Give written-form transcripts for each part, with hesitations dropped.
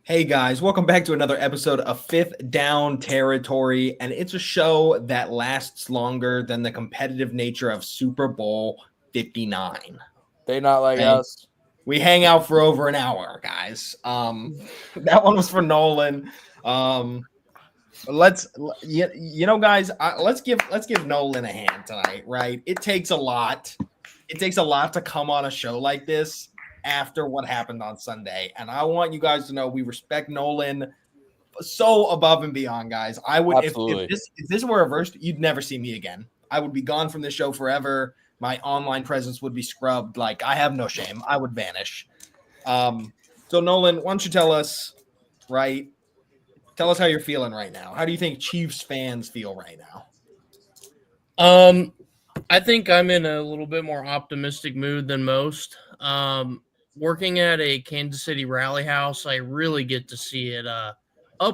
Hey guys, welcome back to another episode of Fifth Down Territory, and it's a show that lasts longer than the competitive nature of Super Bowl 59. They not like us. We hang out for over an hour, guys. That one was for Nolan. Let's give Nolan a hand tonight, right? It takes a lot. It takes a lot to come on a show like this after what happened on Sunday. And I want you guys to know we respect Nolan so above and beyond, guys. I would if this were reversed, you'd never see me again. I would be gone from this show forever. My online presence would be scrubbed. Like, I have no shame. I would vanish. So Nolan, why don't you tell us how you're feeling right now? How do you think Chiefs fans feel right now? I think I'm in a little bit more optimistic mood than most. Working at a Kansas City rally house, I really get to see it up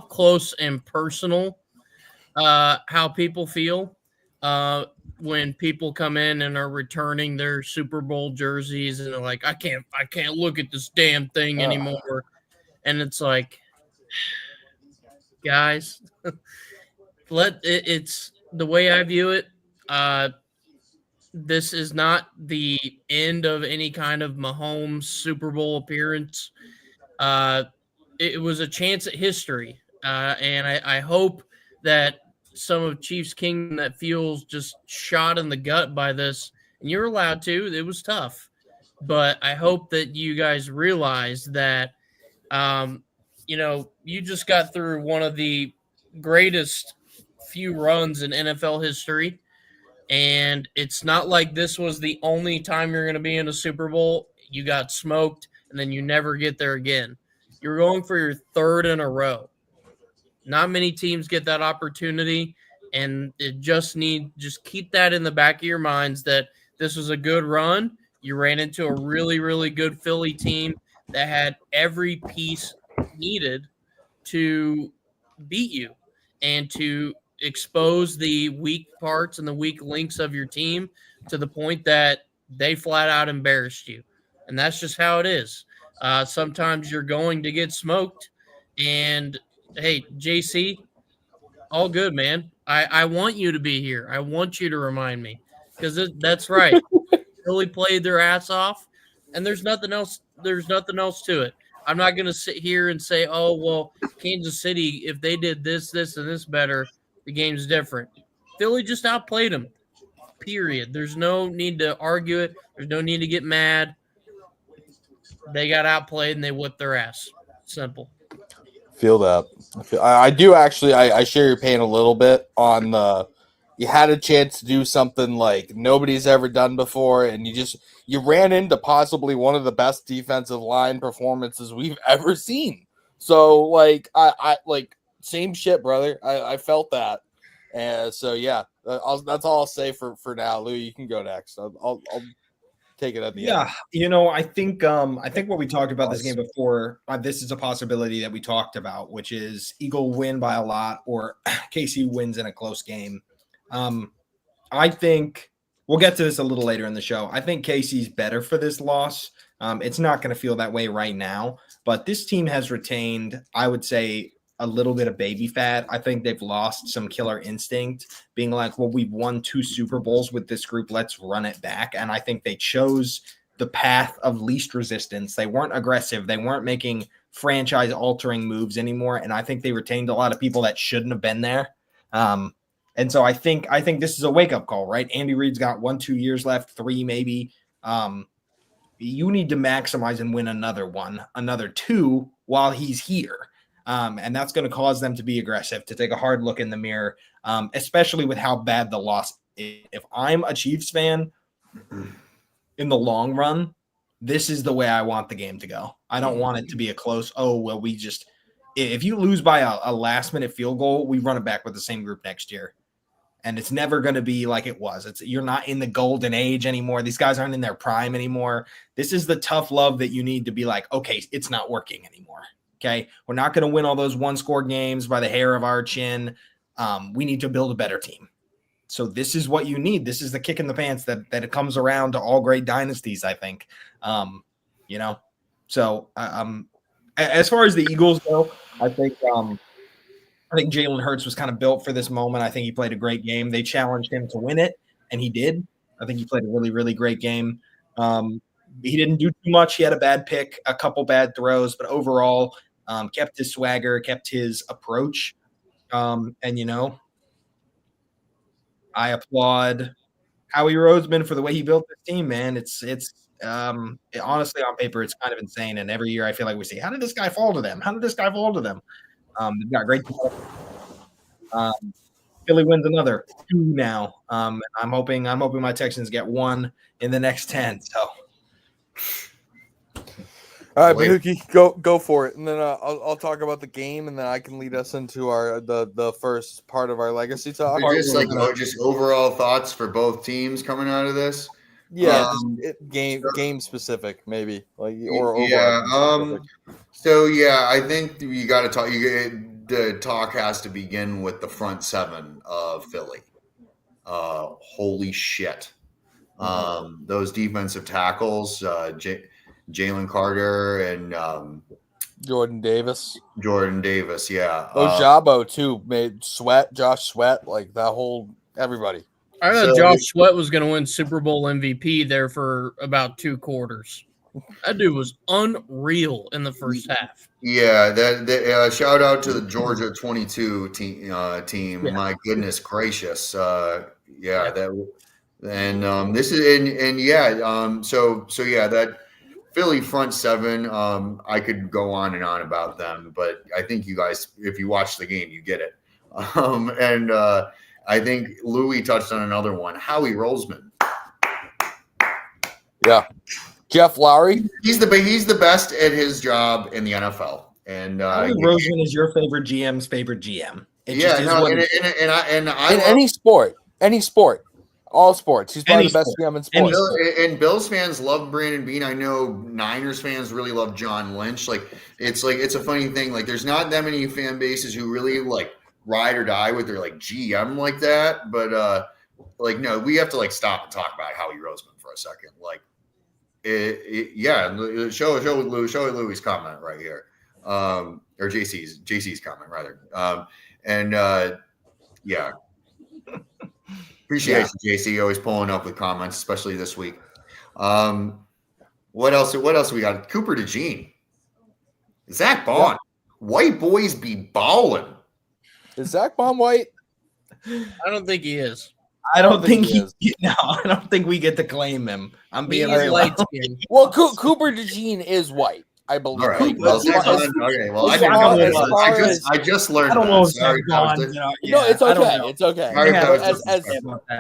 close and personal, how people feel when people come in and are returning their Super Bowl jerseys and they're like, I can't look at this damn thing anymore. And it's like, guys, it's the way I view it. This is not the end of any kind of Mahomes Super Bowl appearance. It was a chance at history. And I hope that some of Chiefs Kingdom that feels just shot in the gut by this, and you're allowed to, it was tough. But I hope that you guys realize that, you just got through one of the greatest few runs in NFL history. And it's not like this was the only time you're going to be in a Super Bowl. You got smoked, and then you never get there again. You're going for your third in a row. Not many teams get that opportunity, and just keep that in the back of your minds that this was a good run. You ran into a really, really good Philly team that had every piece needed to beat you and to expose the weak parts and the weak links of your team to the point that they flat out embarrassed you. And that's just how it is. Sometimes you're going to get smoked. And, hey, JC, all good, man. I want you to be here. I want you to remind me because that's right. Really played their ass off, and there's nothing else. There's nothing else to it. I'm not going to sit here and say, oh, well, Kansas City, if they did this, and this better, the game's different. Philly just outplayed them, period. There's no need to argue it. There's no need to get mad. They got outplayed, and they whipped their ass. Simple. Feel that. I do actually. I share your pain a little bit on the you had a chance to do something like nobody's ever done before, and you ran into possibly one of the best defensive line performances we've ever seen. So, like, I same shit, brother. I felt that, and so yeah, that's all I'll say for now. Louie, you can go next. I'll take it at the end. Yeah, I think what we talked about this game before. This is a possibility that we talked about, which is Eagle win by a lot or KC wins in a close game. I think we'll get to this a little later in the show. I think KC's better for this loss. It's not going to feel that way right now, but this team has retained, I would say, a little bit of baby fat. I think they've lost some killer instinct, being like, well, we've won 2 Super Bowls with this group. Let's run it back. And I think they chose the path of least resistance. They weren't aggressive. They weren't making franchise-altering moves anymore. And I think they retained a lot of people that shouldn't have been there. And so I think this is a wake-up call, right? Andy Reid's got 1-2 years left, 3 maybe. You need to maximize and win another 2 while he's here. And that's going to cause them to be aggressive, to take a hard look in the mirror, especially with how bad the loss is. If I'm a Chiefs fan, in the long run, this is the way I want the game to go. I don't want it to be a close, if you lose by a last-minute field goal, we run it back with the same group next year. And it's never going to be like it was. You're not in the golden age anymore. These guys aren't in their prime anymore. This is the tough love that you need to be like, okay, it's not working anymore. Okay, we're not going to win all those one-score games by the hair of our chin. We need to build a better team. So this is what you need. This is the kick in the pants that it comes around to all great dynasties, I think. You know, so as far as the Eagles go, I think Jalen Hurts was kind of built for this moment. I think he played a great game. They challenged him to win it, and he did. I think he played a really, really great game. He didn't do too much. He had a bad pick, a couple bad throws, but overall, kept his swagger, kept his approach. And I applaud Howie Roseman for the way he built this team, man. Honestly, on paper, it's kind of insane. And every year I feel like we say, how did this guy fall to them? How did this guy fall to them? They've got great. Philly wins another 2 now. I'm hoping my Texans get 1 in the next 10. So. All right, Bahookie, go for it, and then I'll talk about the game, and then I can lead us into the first part of our legacy talk. Just overall thoughts for both teams coming out of this. Yeah, game specific, maybe So I think you got to talk. The talk has to begin with the front 7 of Philly. Holy shit! Those defensive tackles, Jalen Carter and Jordan Davis. Yeah. Ojabo too made Josh Sweat, like that whole everybody. I thought Josh Sweat was going to win Super Bowl MVP there for about 2 quarters. That dude was unreal in the first half. Yeah, that shout out to the Georgia 22 team. Yeah. My goodness gracious. That that Philly front 7, I could go on and on about them, but I think you guys, if you watch the game, you get it. I think Louie touched on another one, Howie Roseman. Yeah. Jeff Lowry. He's the best at his job in the NFL. And Howie Roseman is your favorite GM's favorite GM. In any sport. All sports. He's probably the best GM in sports. And Bills fans love Brandon Beane. I know Niners fans really love John Lynch. It's a funny thing. Like, there's not that many fan bases who really like ride or die with their GM like that. But no, we have to stop and talk about Howie Roseman for a second. Show Louie's comment right here, or JC's comment rather. Appreciate you, JC. Always pulling up with comments, especially this week. What else we got? Cooper DeJean. Zach Bond. Yeah. White boys be ballin'. Is Zach Bond white? I don't think he is. I don't think he is. No, I don't think we get to claim him. I'm being very light skin. Well, Cooper DeJean is white, I believe. All right. Well, I just learned. I don't know if Sorry, Bond. No, it's okay. It's okay.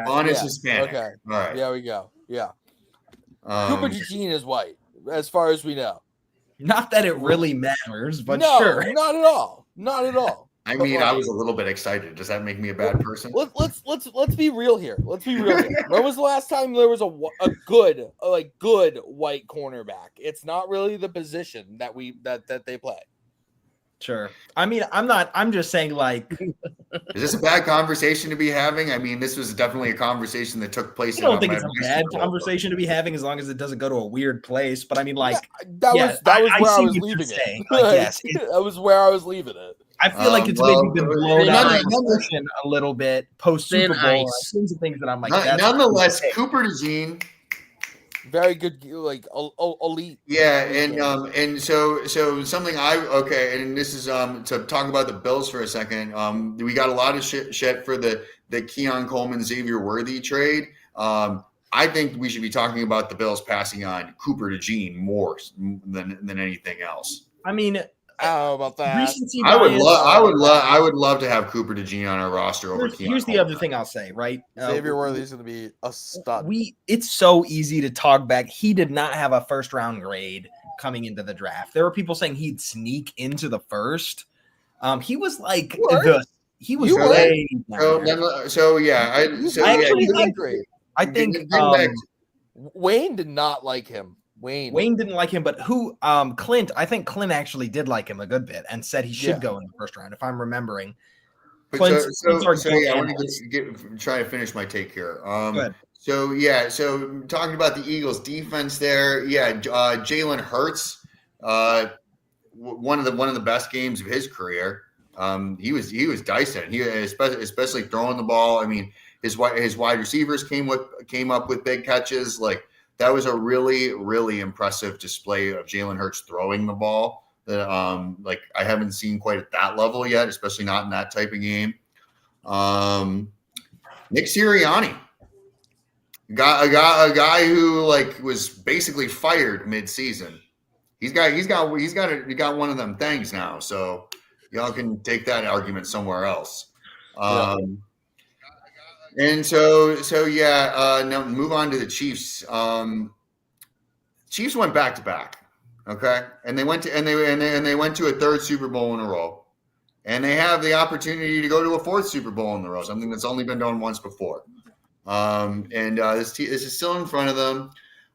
Bond is Hispanic. Okay. All right. There we go. Yeah. Cooper DeJean is white, as far as we know. Not that it really matters, but no, sure. Not at all. Not at all. I mean, I was a little bit excited. Does that make me a bad person? Let's be real here. When was the last time there was a good white cornerback? It's not really the position that they play. Sure. I mean, I'm just saying, is this a bad conversation to be having? I mean, this was definitely a conversation that took place. I don't think it's a bad conversation to be having as long as it doesn't go to a weird place. But I mean, that was where I was leaving it. Yes, that was where I was leaving it. I feel like it's maybe been blown out of proportion a little bit post Super Bowl. Things that I'm like, nonetheless, Cooper DeJean. Very good, elite. Yeah, and so something and this is to talk about the Bills for a second. We got a lot of shit for the Keon Coleman Xavier Worthy trade. I think we should be talking about the Bills passing on Cooper DeJean more than anything else. I mean, how about that? I would love to have Cooper DeJean on our roster over Keon. Here's the other thing I'll say, right? Xavier Worthy's going to be a stud. It's so easy to talk back. He did not have a first round grade coming into the draft. There were people saying he'd sneak into the first. He was like way I think Wayne did not like him. Wayne didn't like him, but Clint, I think Clint actually did like him a good bit and said he should go in the first round, if I'm remembering. But Clint's our yeah, I want analyst. to try to finish my take here. Go ahead. So talking about the Eagles defense there, Jalen Hurts, one of the best games of his career. He was dicing. He especially throwing the ball. I mean, his wide receivers came up with big catches. Like that was a really, really impressive display of Jalen Hurts throwing the ball. That like I haven't seen quite at that level yet, especially not in that type of game. Nick Sirianni, a guy who like was basically fired mid-season. He's got one of them things now, so y'all can take that argument somewhere else. And now move on to the Chiefs. Chiefs went back to back, okay, and they went to a third Super Bowl in a row, and they have the opportunity to go to a fourth Super Bowl in a row, something that's only been done once before. This is still in front of them.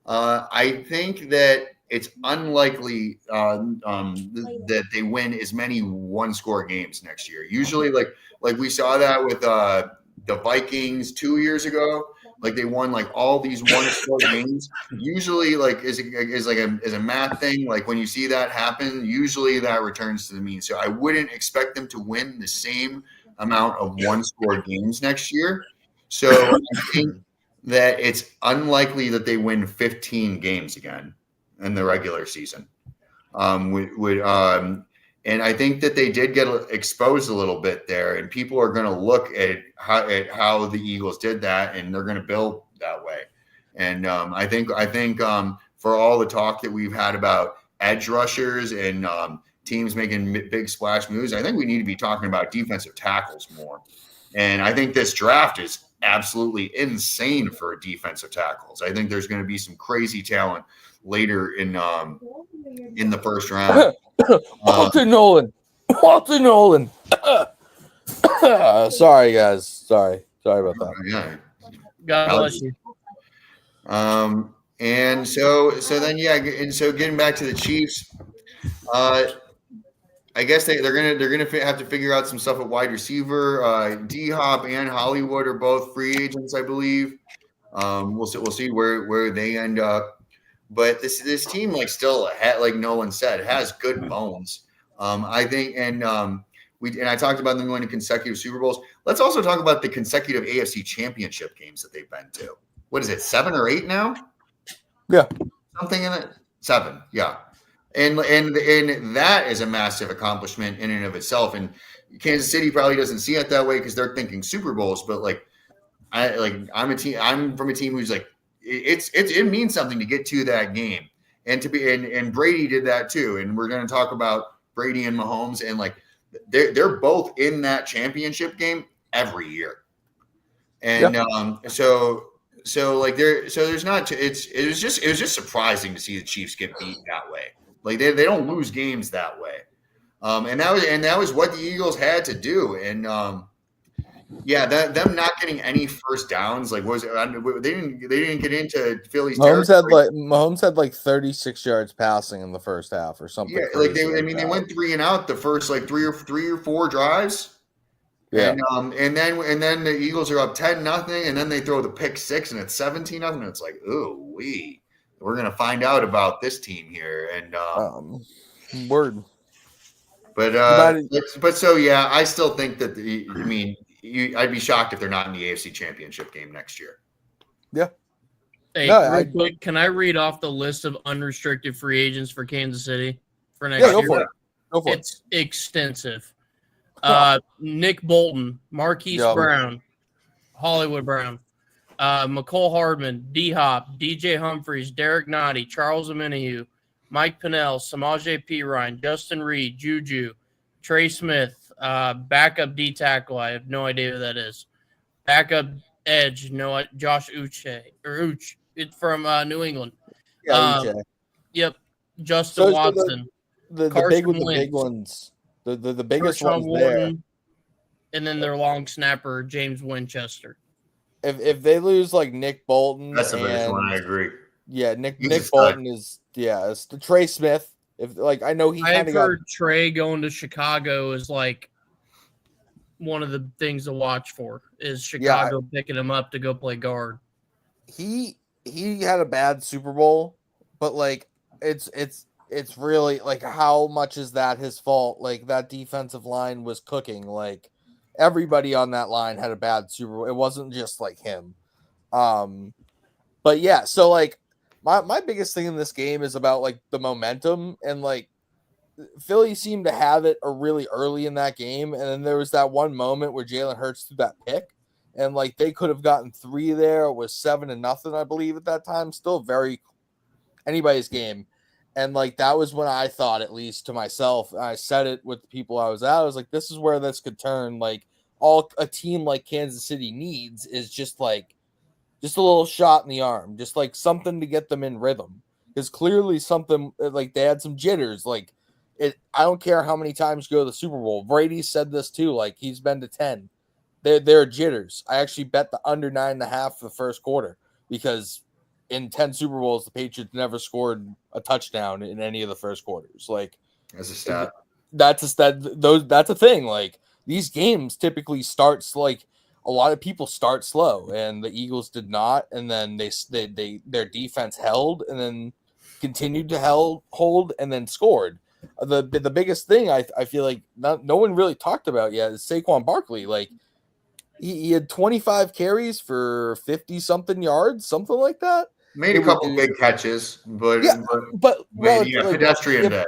I think that it's unlikely that they win as many one-score games next year. Usually, like we saw that with the Vikings 2 years ago. Like they won like all these one-score games. Usually, like is a math thing. Like when you see that happen, usually that returns to the mean. So I wouldn't expect them to win the same amount of one-score games next year. So I think that it's unlikely that they win 15 games again in the regular season. And I think that they did get exposed a little bit there, and people are going to look at how the Eagles did that, and they're going to build that way. And I think for all the talk that we've had about edge rushers and teams making big splash moves, I think we need to be talking about defensive tackles more. And I think this draft is absolutely insane for defensive tackles. I think there's going to be some crazy talent later in the first round. Walter Nolan. Sorry, guys. Sorry about that. Yeah. God bless you. And so getting back to the Chiefs, I guess they're gonna have to figure out some stuff at wide receiver. D-Hop and Hollywood are both free agents, I believe. We'll see where they end up. But this team like Nolan said, has good bones. I think, and I talked about them going to consecutive Super Bowls. Let's also talk about the consecutive AFC Championship games that they've been to. What is it, 7 or 8 now? Yeah, something in it. 7, yeah. And that is a massive accomplishment in and of itself. And Kansas City probably doesn't see it that way because they're thinking Super Bowls. But I'm from a team who's like it means something to get to that game and to be and Brady did that too. And we're going to talk about Brady and Mahomes, and like they're both in that championship game every year. And there's not. It was just surprising to see the Chiefs get beat that way. Like they don't lose games that way, and that was what the Eagles had to do. And them not getting any first downs, like they didn't get into Philly's territory. Mahomes had like 36 yards passing in the first half or something. Yeah, like they went 3 and out the first like three or four drives. Yeah. And then the Eagles are up 10-0, and then they throw the pick 6 and it's 17-0. It's like, ooh, we're gonna find out about this team here. And word. But so yeah, I still think that I'd be shocked if they're not in the AFC Championship game next year. Yeah. Hey, real quick, can I read off the list of unrestricted free agents for Kansas City for next year? Go for it. It's extensive. Nick Bolton, Marquise Brown, Hollywood Brown, McCole Hardman, D-Hop, DJ Humphries, Derek Nottie, Charles Omenihu, Mike Pinnell, Samaje Perine, Justin Reed, Juju, Trey Smith, backup D tackle. I have no idea who that is. Backup edge, Josh Uche. It's from New England. Yeah, yep. Justin Watson. The big ones. The biggest ones there. And then their long snapper, James Winchester. If they lose like Nick Bolton, that's the biggest one. I agree. Yeah, Nick Bolton is it's the Trey Smith. If I know he kind of heard Trey going to Chicago is like one of the things to watch for is Chicago picking him up to go play guard. He had a bad Super Bowl, but like it's really like how much is that his fault? Like that defensive line was cooking. Like everybody on that line had a bad Super Bowl. It wasn't just like him. But yeah, so like my biggest thing in this game is about like the momentum, and like Philly seemed to have it really early in that game, and then there was that one moment where Jalen Hurts threw that pick, and like they could have gotten 3 there. It was 7-0, I believe, at that time. Still very anybody's game, and like that was when I thought, at least to myself, I said it with the people I was at. I was like, this is where this could turn. Like all a team like Kansas City needs is just a little shot in the arm, just like something to get them in rhythm. Because clearly something like they had some jitters. Like I don't care how many times you go to the Super Bowl. Brady said this too. Like he's been to 10. There are jitters. I actually bet the under 9.5 for the first quarter because in 10 Super Bowls the Patriots never scored a touchdown in any of the first quarters. Like as a stat, that's a thing. Like these games typically starts like. A lot of people start slow, and the Eagles did not, and then their defense held, and then continued to hold, and then scored. The biggest thing I feel like no one really talked about yet is Saquon Barkley. Like he had 25 carries for 50 something yards, something like that. Made a couple big catches, but pedestrian day.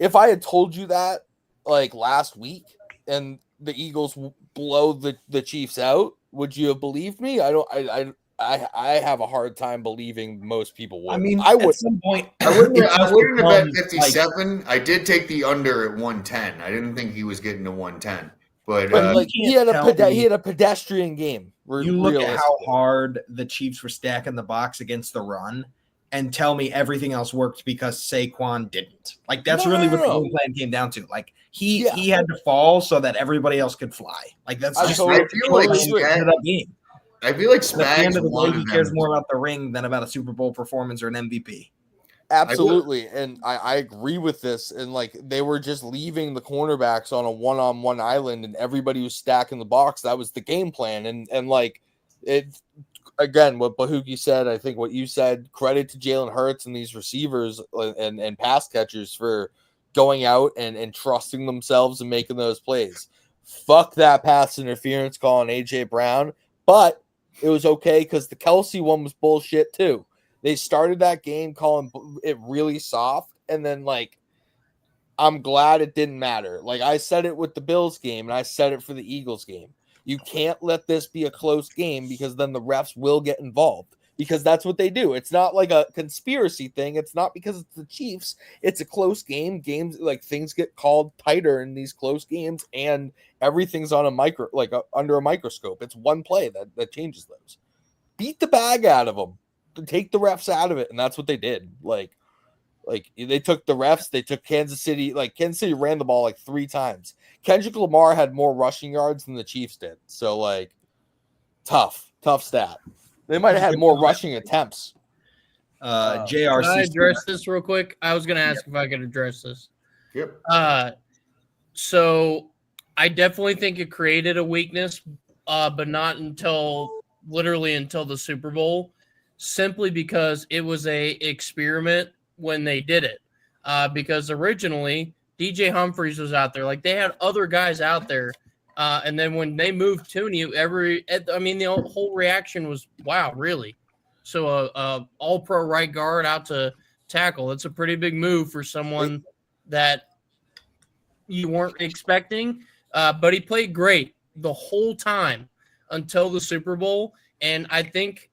If I had told you that like last week and the Eagles blow the Chiefs out, would you have believed me? I have a hard time believing most people would. I mean, I would at some point, I wouldn't have bet 57. Like, I did take the under at 110. I didn't think he was getting to 110. But like he had a pedestrian game. You look at how hard the Chiefs were stacking the box against the run, and tell me everything else worked because Saquon didn't. Like that's what the game plan came down to. Like he had to fall so that everybody else could fly. Like that's just I feel like that game. I feel like Spags at the end of the day, he cares more about the ring than about a Super Bowl performance or an MVP. Absolutely, and I agree with this. And like they were just leaving the cornerbacks on a one-on-one island, and everybody was stacking the box. That was the game plan, and like it. Again, what Bahookie said, I think what you said, credit to Jalen Hurts and these receivers and pass catchers for going out and trusting themselves and making those plays. Fuck that pass interference call on A.J. Brown, but it was okay because the Kelsey one was bullshit too. They started that game calling it really soft, and then like I'm glad it didn't matter. Like I said it with the Bills game, and I said it for the Eagles game. You can't let this be a close game because then the refs will get involved because that's what they do. It's not like a conspiracy thing. It's not because it's the Chiefs. It's a close game. Games like things get called tighter in these close games, and everything's on under a microscope. It's one play that changes those. Beat the bag out of them. Take the refs out of it, and that's what they did. Like they took the refs. They took Kansas City. Like Kansas City ran the ball like 3 times. Kendrick Lamar had more rushing yards than the Chiefs did. So like tough stat. They might have had more rushing attempts. JRC. Can I address this real quick? I was going to ask if I could address this. Yep. So I definitely think it created a weakness, but not until the Super Bowl, simply because it was a experiment when they did it. Because originally DJ Humphries was out there. Like they had other guys out there. And then when they moved Tooney, the whole reaction was, wow, really? So all-pro right guard out to tackle. That's a pretty big move for someone that you weren't expecting. But he played great the whole time until the Super Bowl. And I think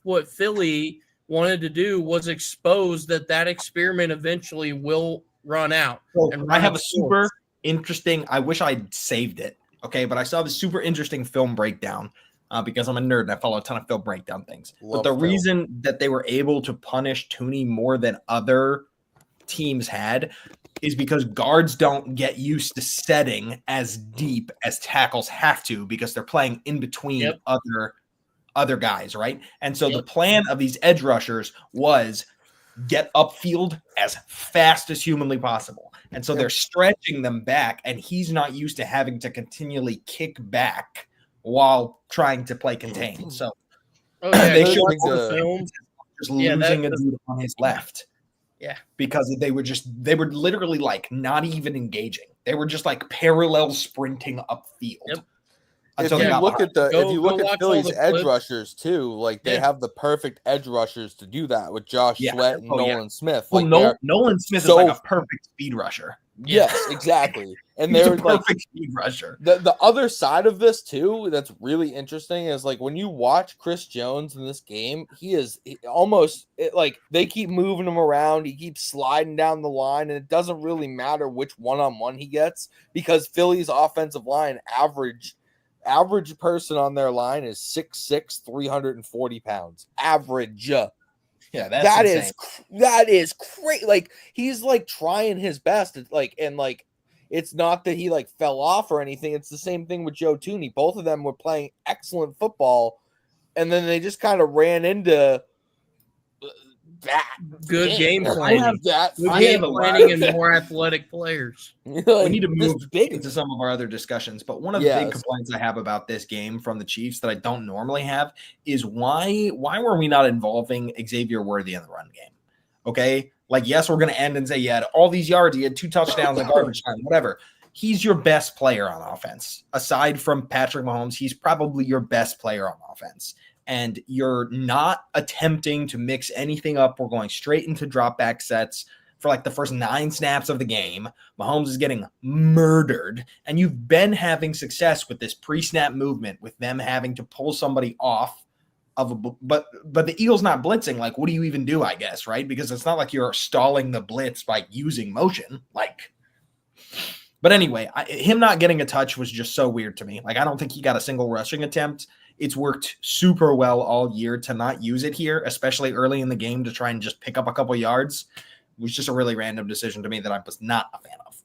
what Philly wanted to do was expose that experiment eventually will run out. I have a super interesting, I wish I'd saved it. Okay, but I saw the super interesting film breakdown because I'm a nerd and I follow a ton of film breakdown things. But the reason that they were able to punish Tooney more than other teams had is because guards don't get used to setting as deep as tackles have to because they're playing in between other guys, right? And so the plan of these edge rushers was get upfield as fast as humanly possible. And so they're stretching them back, and he's not used to having to continually kick back while trying to play contain. So they should film. just losing a dude on his left. Yeah. Because they were literally like not even engaging. They were just like parallel sprinting upfield. Yep. If you look at Philly's edge rushers too, like they have the perfect edge rushers to do that with Josh Sweat and Nolan Smith. Well, like Nolan Smith is like a perfect speed rusher. Yes, exactly. And they're a perfect speed rusher. The other side of this too, that's really interesting, is like when you watch Chris Jones in this game, they keep moving him around. He keeps sliding down the line, and it doesn't really matter which one-on-one he gets because Philly's offensive line average person on their line is 6'6", 340 pounds. Average. Yeah, that is great. Like he's like trying his best. It's not that he like fell off or anything. It's the same thing with Joe Tooney. Both of them were playing excellent football, and then they just kind of ran into that. Good game planning. Good game planning and more athletic players. We need to move into some of our other discussions, but one of the big complaints I have about this game from the Chiefs that I don't normally have is why were we not involving Xavier Worthy in the run game? Okay, like yes, we're going to end and say, yeah, all these yards, he had 2 touchdowns in garbage time, whatever. He's your best player on offense. Aside from Patrick Mahomes, he's probably your best player on offense. And you're not attempting to mix anything up. We're going straight into drop back sets for like the first 9 snaps of the game. Mahomes is getting murdered. And you've been having success with this pre-snap movement, with them having to pull somebody off of but the Eagles not blitzing. Like, what do you even do, I guess, right? Because it's not like you're stalling the blitz by using motion. But anyway, him not getting a touch was just so weird to me. Like, I don't think he got a single rushing attempt. It's worked super well all year to not use it here, especially early in the game to try and just pick up a couple yards. It was just a really random decision to me that I was not a fan of.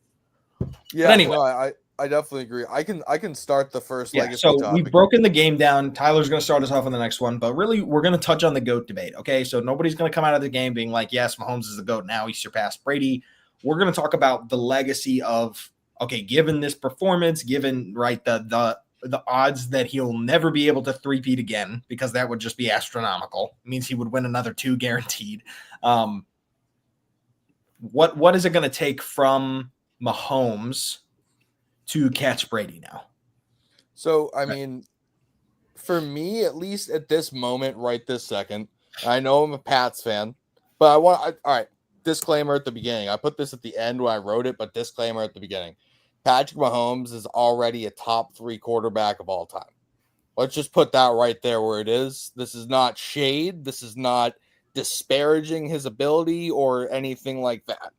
Yeah, but anyway, no, I definitely agree. I can start the first legacy topic. We've broken the game down. Tyler's going to start us off on the next one, but really we're going to touch on the GOAT debate, okay? So nobody's going to come out of the game being like, yes, Mahomes is the GOAT now. He surpassed Brady. We're going to talk about the legacy of, okay, given this performance, given, right, the odds that he'll never be able to three-peat again, because that would just be astronomical. It means he would win another 2 guaranteed. What is it going to take from Mahomes to catch Brady now? So, I mean, for me, at least at this moment, right this second, I know I'm a Pats fan, but all right, disclaimer at the beginning. I put this at the end when I wrote it, but disclaimer at the beginning. Patrick Mahomes is already a top 3 quarterback of all time. Let's just put that right there where it is. This is not shade. This is not disparaging his ability or anything like that.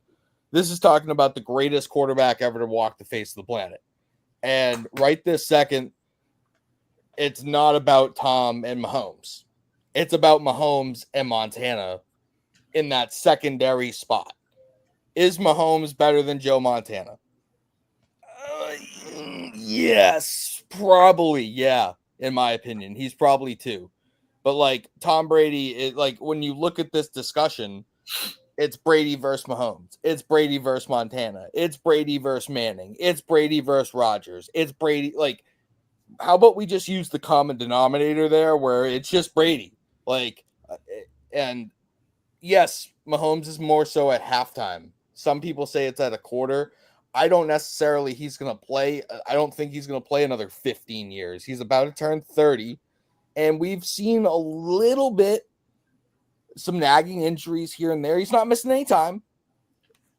This is talking about the greatest quarterback ever to walk the face of the planet. And right this second, it's not about Tom and Mahomes. It's about Mahomes and Montana in that secondary spot. Is Mahomes better than Joe Montana? Yes, probably. Yeah, in my opinion, he's probably 2. But like Tom Brady, when you look at this discussion, it's Brady versus Mahomes. It's Brady versus Montana. It's Brady versus Manning. It's Brady versus Rodgers. It's Brady. Like, how about we just use the common denominator there where it's just Brady? And yes, Mahomes is more so at halftime. Some people say it's at a quarter. I don't necessarily he's going to play. I don't think he's going to play another 15 years. He's about to turn 30. And we've seen a little bit, some nagging injuries here and there. He's not missing any time.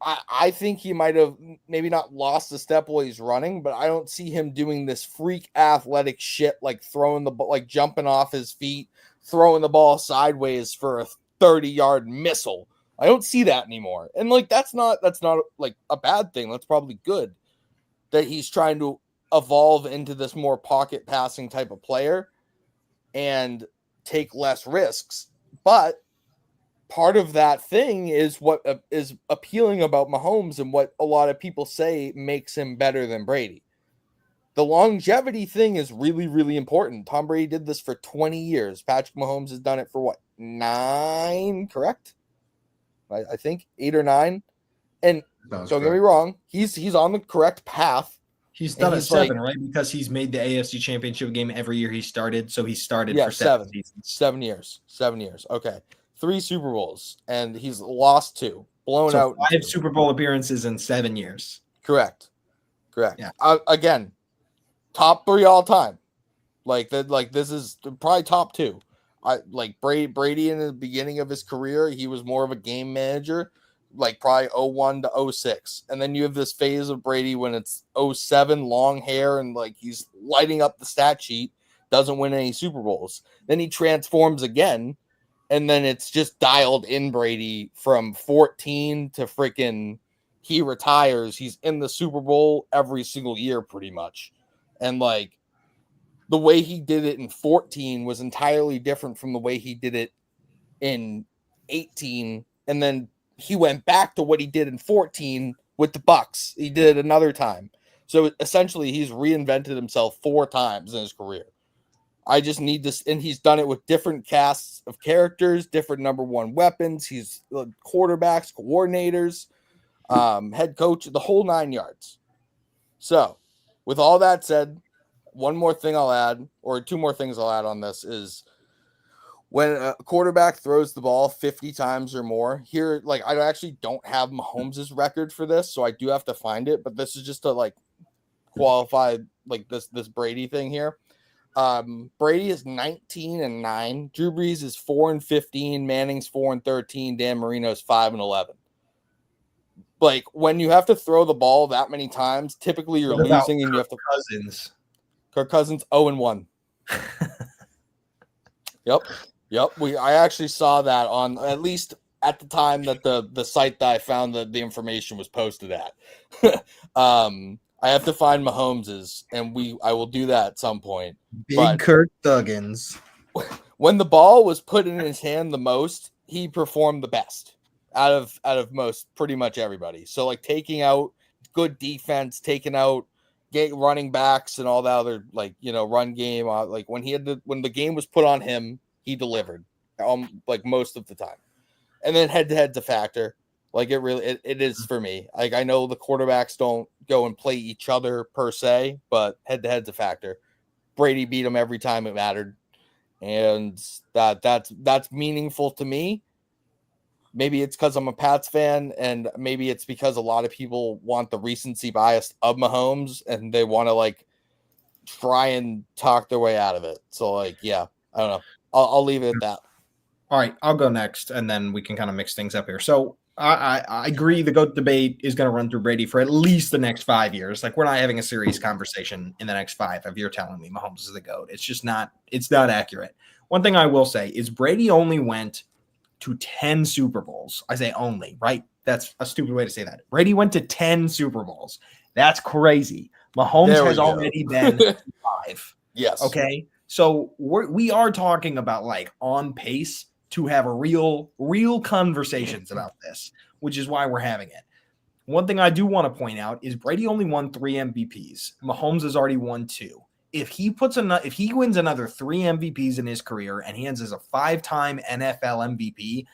I think he might have maybe not lost a step while he's running, but I don't see him doing this freak athletic shit like throwing the ball, like jumping off his feet, throwing the ball sideways for a 30-yard missile. I don't see that anymore. And that's not like a bad thing. That's probably good that he's trying to evolve into this more pocket passing type of player and take less risks. But part of that thing is what is appealing about Mahomes and what a lot of people say makes him better than Brady. The longevity thing is really, really important. Tom Brady did this for 20 years. Patrick Mahomes has done it for 9, correct? I think 8 or 9. And Sounds Don't get me correct. wrong. He's on the correct path. He's done it he's 7, right? Because he's made the AFC Championship game every year he started. So he started Yeah, for 7 7 seasons. 7 years. 7 years. Okay. 3 Super Bowls, and he's lost 2. Blown So out. 5 Super Bowl appearances in 7 years. Correct. Yeah. Again, top 3 all time. Like that. Like this is probably top 2. I like Brady in the beginning of his career. He was more of a game manager, like probably 01 to 06. And then you have this phase of Brady when it's 07, long hair, and like he's lighting up the stat sheet, doesn't win any Super Bowls. Then he transforms again, and then it's just dialed in Brady from 14 to freaking he retires. He's in the Super Bowl every single year pretty much. And like the way he did it in 14 was entirely different from the way he did it in 18. And then he went back to what he did in 14 with the Bucks. He did it another time. So essentially he's reinvented himself 4 times in his career. I just need this, and he's done it with different casts of characters, different number 1 weapons. He's quarterbacks, coordinators, head coach, the whole 9 yards. So with all that said, one more thing I'll add, or 2 more things I'll add on this is when a quarterback throws the ball 50 times or more here, like I actually don't have Mahomes' record for this, so I do have to find it, but this is just to like qualify like this Brady thing here. Brady is 19-9. Drew Brees is 4-15. Manning's 4-13. Dan Marino's 5-11. Like when you have to throw the ball that many times, typically you're losing, and you have to. Cousins. Kirk Cousins 0-1. Yep. I actually saw that on, at least at the time that the site that I found that the information was posted at. I have to find Mahomes's, and I will do that at some point. Big Kirk Thuggins. When the ball was put in his hand the most, he performed the best out of most, pretty much everybody. So like taking out good defense, taking out running backs and all that other run game. Like when the game was put on him, he delivered like most of the time. And then head-to-head's a factor. Like it is for me. Like I know the quarterbacks don't go and play each other per se, but head-to-head's a factor. Brady beat him every time it mattered, and that's meaningful to me. Maybe it's because I'm a Pats fan, and maybe it's because a lot of people want the recency bias of Mahomes, and they want to like try and talk their way out of it. So like, yeah, I don't know. I'll leave it at that. All right, I'll go next, and then we can kind of mix things up here. So I agree the GOAT debate is going to run through Brady for at least the next 5 years. Like we're not having a serious conversation in the next 5 if you're telling me Mahomes is the GOAT. It's just not accurate. One thing I will say is Brady only went to 10 Super Bowls. I say only, right? That's a stupid way to say that. Brady went to 10 Super Bowls. That's crazy. Mahomes has already been 5. Yes. Okay. So we are talking about like on pace to have real conversations about this, which is why we're having it. One thing I do want to point out is Brady only won 3 MVPs. Mahomes has already won 2. If he wins another 3 MVPs in his career and he ends as a 5-time NFL MVP,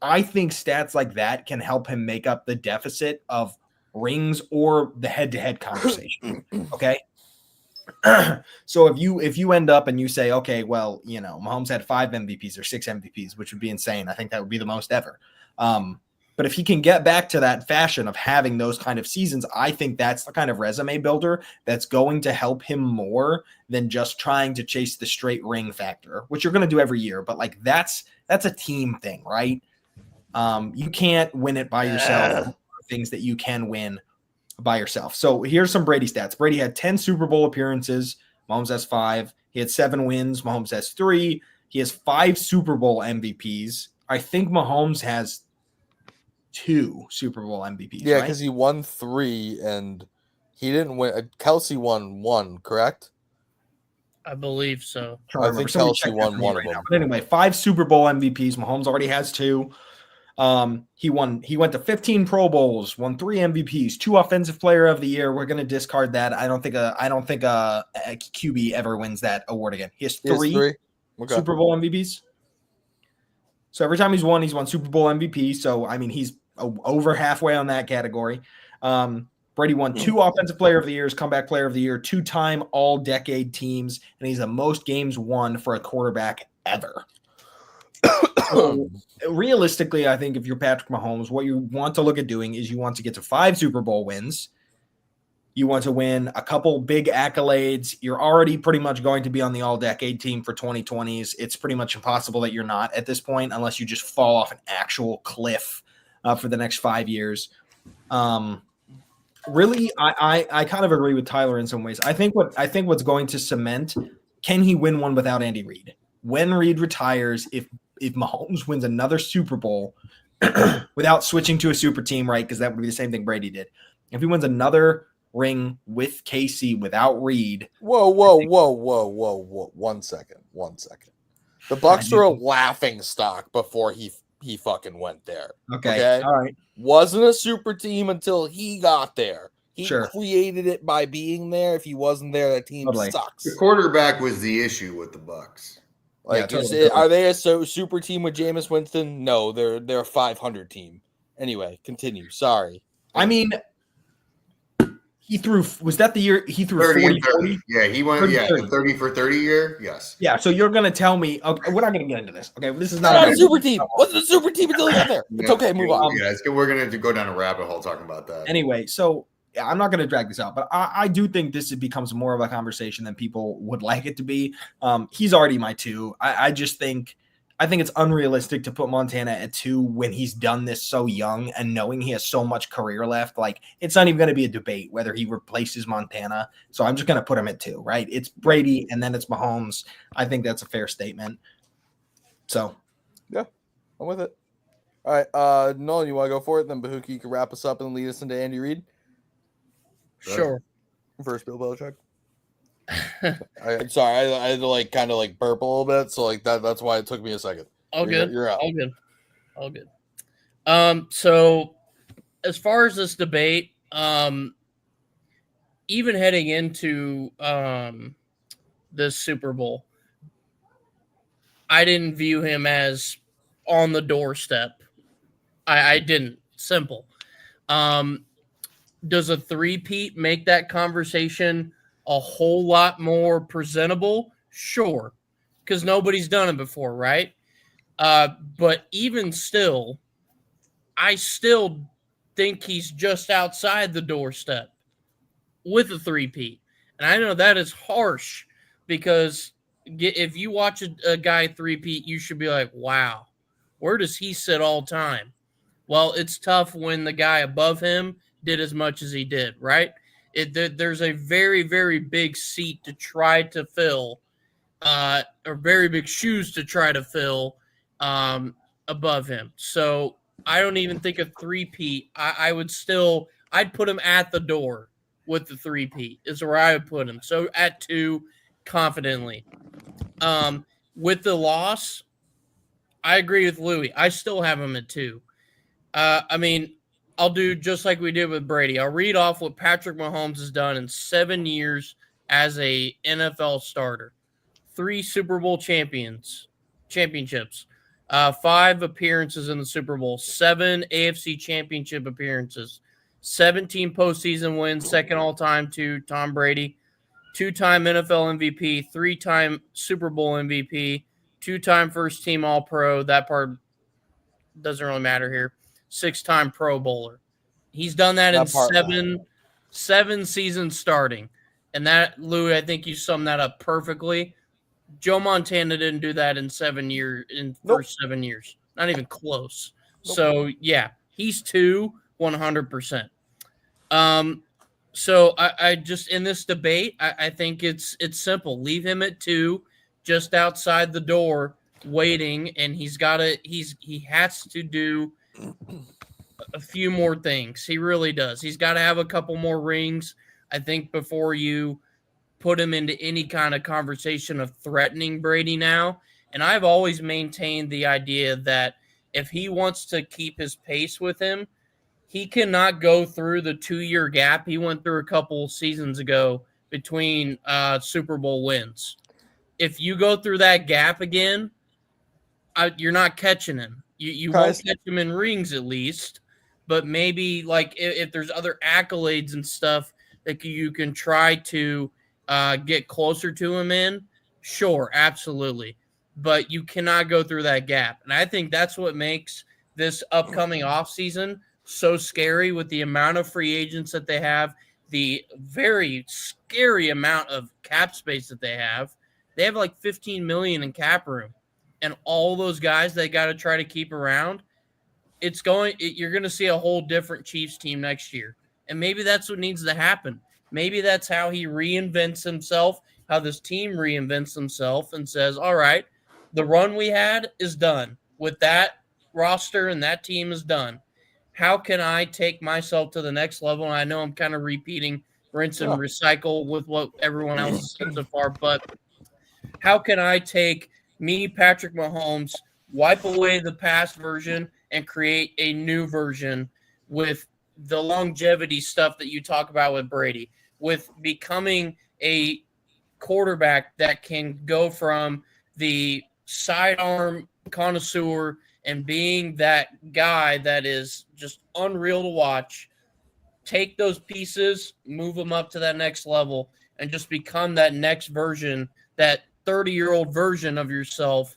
I think stats like that can help him make up the deficit of rings or the head-to-head conversation. Okay. So if you end up and you say, okay, well, Mahomes had 5 MVPs or 6 MVPs, which would be insane. I think that would be the most ever. But if he can get back to that fashion of having those kind of seasons, I think that's the kind of resume builder that's going to help him more than just trying to chase the straight ring factor, which you're going to do every year. But like that's a team thing, right? You can't win it by yourself. Things that you can win by yourself. So here's some Brady stats. Brady had 10 Super Bowl appearances. Mahomes has 5. He had 7 wins. Mahomes has 3. He has 5 Super Bowl MVPs. I think Mahomes has 2 Super Bowl MVPs. Yeah, because he won 3 and he didn't win. Kelsey won 1, correct? I believe so. I think Kelsey won 1 of them. But anyway, 5 Super Bowl MVPs. Mahomes already has 2. He went to 15 Pro Bowls, won 3 MVPs, 2 Offensive Player of the Year. We're going to discard that. I don't think a QB ever wins that award again. He has 3 Okay. Super Bowl MVPs. So every time he's won Super Bowl MVP. So I mean, he's over halfway on that category. Brady won 2 Offensive Player of the Years, Comeback Player of the Year, 2-time All-Decade teams, and he's the most games won for a quarterback ever. So, realistically, I think if you're Patrick Mahomes, what you want to look at doing is you want to get to 5 Super Bowl wins. You want to win a couple big accolades. You're already pretty much going to be on the all-decade team for 2020s. It's pretty much impossible that you're not at this point unless you just fall off an actual cliff for the next 5 years. Really, I kind of agree with Tyler in some ways. I think what's going to cement, can he win one without Andy Reid? When Reid retires, if Mahomes wins another Super Bowl without switching to a super team, right? Because that would be the same thing Brady did. If he wins another ring with KC without Reid. Whoa. 1 second. The Bucs were a laughing stock before he fucking went there. Okay. All right. Wasn't a super team until he got there. He Sure. created it by being there. If he wasn't there, that team sucks. The quarterback was the issue with the Bucs. Like, totally. Are they a super team with Jameis Winston? No, they're a 500 team. Anyway, continue. Sorry. I mean, he threw. Was that the year he threw 40? Yeah, he went. 30 for 30 year. Yes. Yeah. So you're gonna tell me? Okay, we're not gonna get into this. Okay, this is Not not a super team. Wasn't a super team until he got there. It's okay. Move on. Yeah, we're gonna go down a rabbit hole talking about that. Anyway, so yeah, I'm not going to drag this out, but I do think this becomes more of a conversation than people would like it to be. He's already my 2. I just think it's unrealistic to put Montana at 2 when he's done this so young and knowing he has so much career left. Like, it's not even going to be a debate whether he replaces Montana. So I'm just going to put him at 2, right? It's Brady and then it's Mahomes. I think that's a fair statement. So, yeah, I'm with it. All right, Nolan, you want to go for it? Then Bahookie can wrap us up and lead us into Andy Reid. Sure. First, Bill Belichick. I'm sorry, I had to kind of burp a little bit, so that's why it took me a second. You're out. All good. So as far as this debate, even heading into this Super Bowl, I didn't view him as on the doorstep. I didn't. Simple. Does a three-peat make that conversation a whole lot more presentable? Sure, because nobody's done it before, right? But even still, I still think he's just outside the doorstep with a three-peat. And I know that is harsh because if you watch a guy three-peat, you should be like, wow, where does he sit all time? Well, it's tough when the guy above him did as much as he did, right? There's a very, very big seat to try to fill, or very big shoes to try to fill above him. So I don't even think a three-peat. I'd put him at the door with the three-peat is where I would put him. So at 2, confidently. With the loss, I agree with Louie. I still have him at 2. I mean, I'll do just like we did with Brady. I'll read off what Patrick Mahomes has done in 7 years as a NFL starter. 3 Super Bowl championships, 5 appearances in the Super Bowl, 7 AFC championship appearances, 17 postseason wins, second all-time to Tom Brady, 2-time NFL MVP, 3-time Super Bowl MVP, 2-time first-team All-Pro. That part doesn't really matter here. 6-time Pro Bowler. He's done that in seven seasons starting. And that, Louie, I think you summed that up perfectly. Joe Montana didn't do that in 7 years, first 7 years. Not even close. Nope. So, yeah, he's 2, 100%. So I just, in this debate, I think it's simple. Leave him at 2, just outside the door, waiting, and he has to do a few more things. He really does. He's got to have a couple more rings, I think, before you put him into any kind of conversation of threatening Brady now. And I've always maintained the idea that if he wants to keep his pace with him, he cannot go through the 2-year gap he went through a couple seasons ago between Super Bowl wins. If you go through that gap again, you're not catching him. You won't catch him in rings at least, but maybe like if there's other accolades and stuff that you can try to get closer to him in, sure, absolutely. But you cannot go through that gap. And I think that's what makes this upcoming offseason so scary with the amount of free agents that they have, the very scary amount of cap space that they have. They have like 15 million in cap room, and all those guys they got to try to keep around. You're going to see a whole different Chiefs team next year. And maybe that's what needs to happen. Maybe that's how he reinvents himself, how this team reinvents himself and says, all right, the run we had is done. With that roster and that team is done. How can I take myself to the next level? And I know I'm kind of repeating rinse and recycle with what everyone else has said so far, but how can I take me, Patrick Mahomes, wipe away the past version and create a new version with the longevity stuff that you talk about with Brady, with becoming a quarterback that can go from the sidearm connoisseur and being that guy that is just unreal to watch, take those pieces, move them up to that next level, and just become that next version, that 30-year-old version of yourself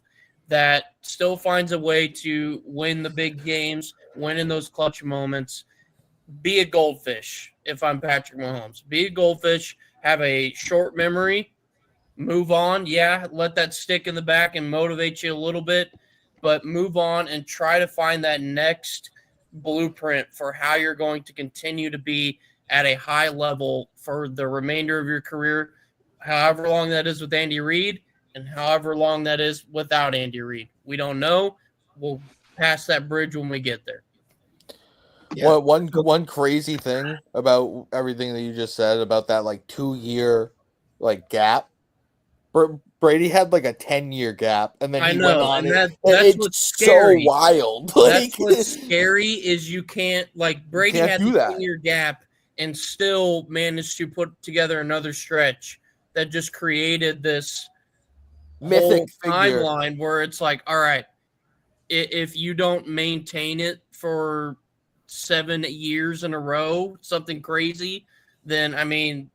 that still finds a way to win the big games, win in those clutch moments. Be a goldfish if I'm Patrick Mahomes. Be a goldfish, have a short memory, move on. Yeah, let that stick in the back and motivate you a little bit, but move on and try to find that next blueprint for how you're going to continue to be at a high level for the remainder of your career, however long that is with Andy Reid and however long that is without Andy Reid. We don't know. We'll pass that bridge when we get there. Yeah. One crazy thing about everything that you just said about that like 2-year like gap. Brady had like a 10-year gap, and then he went on and it. That's what's scary. So wild. That's what's scary is you can't like Brady had the 10-year gap and still managed to put together another stretch that just created this mythic timeline where it's like, all right, if you don't maintain it for 7 years in a row, something crazy, then I mean,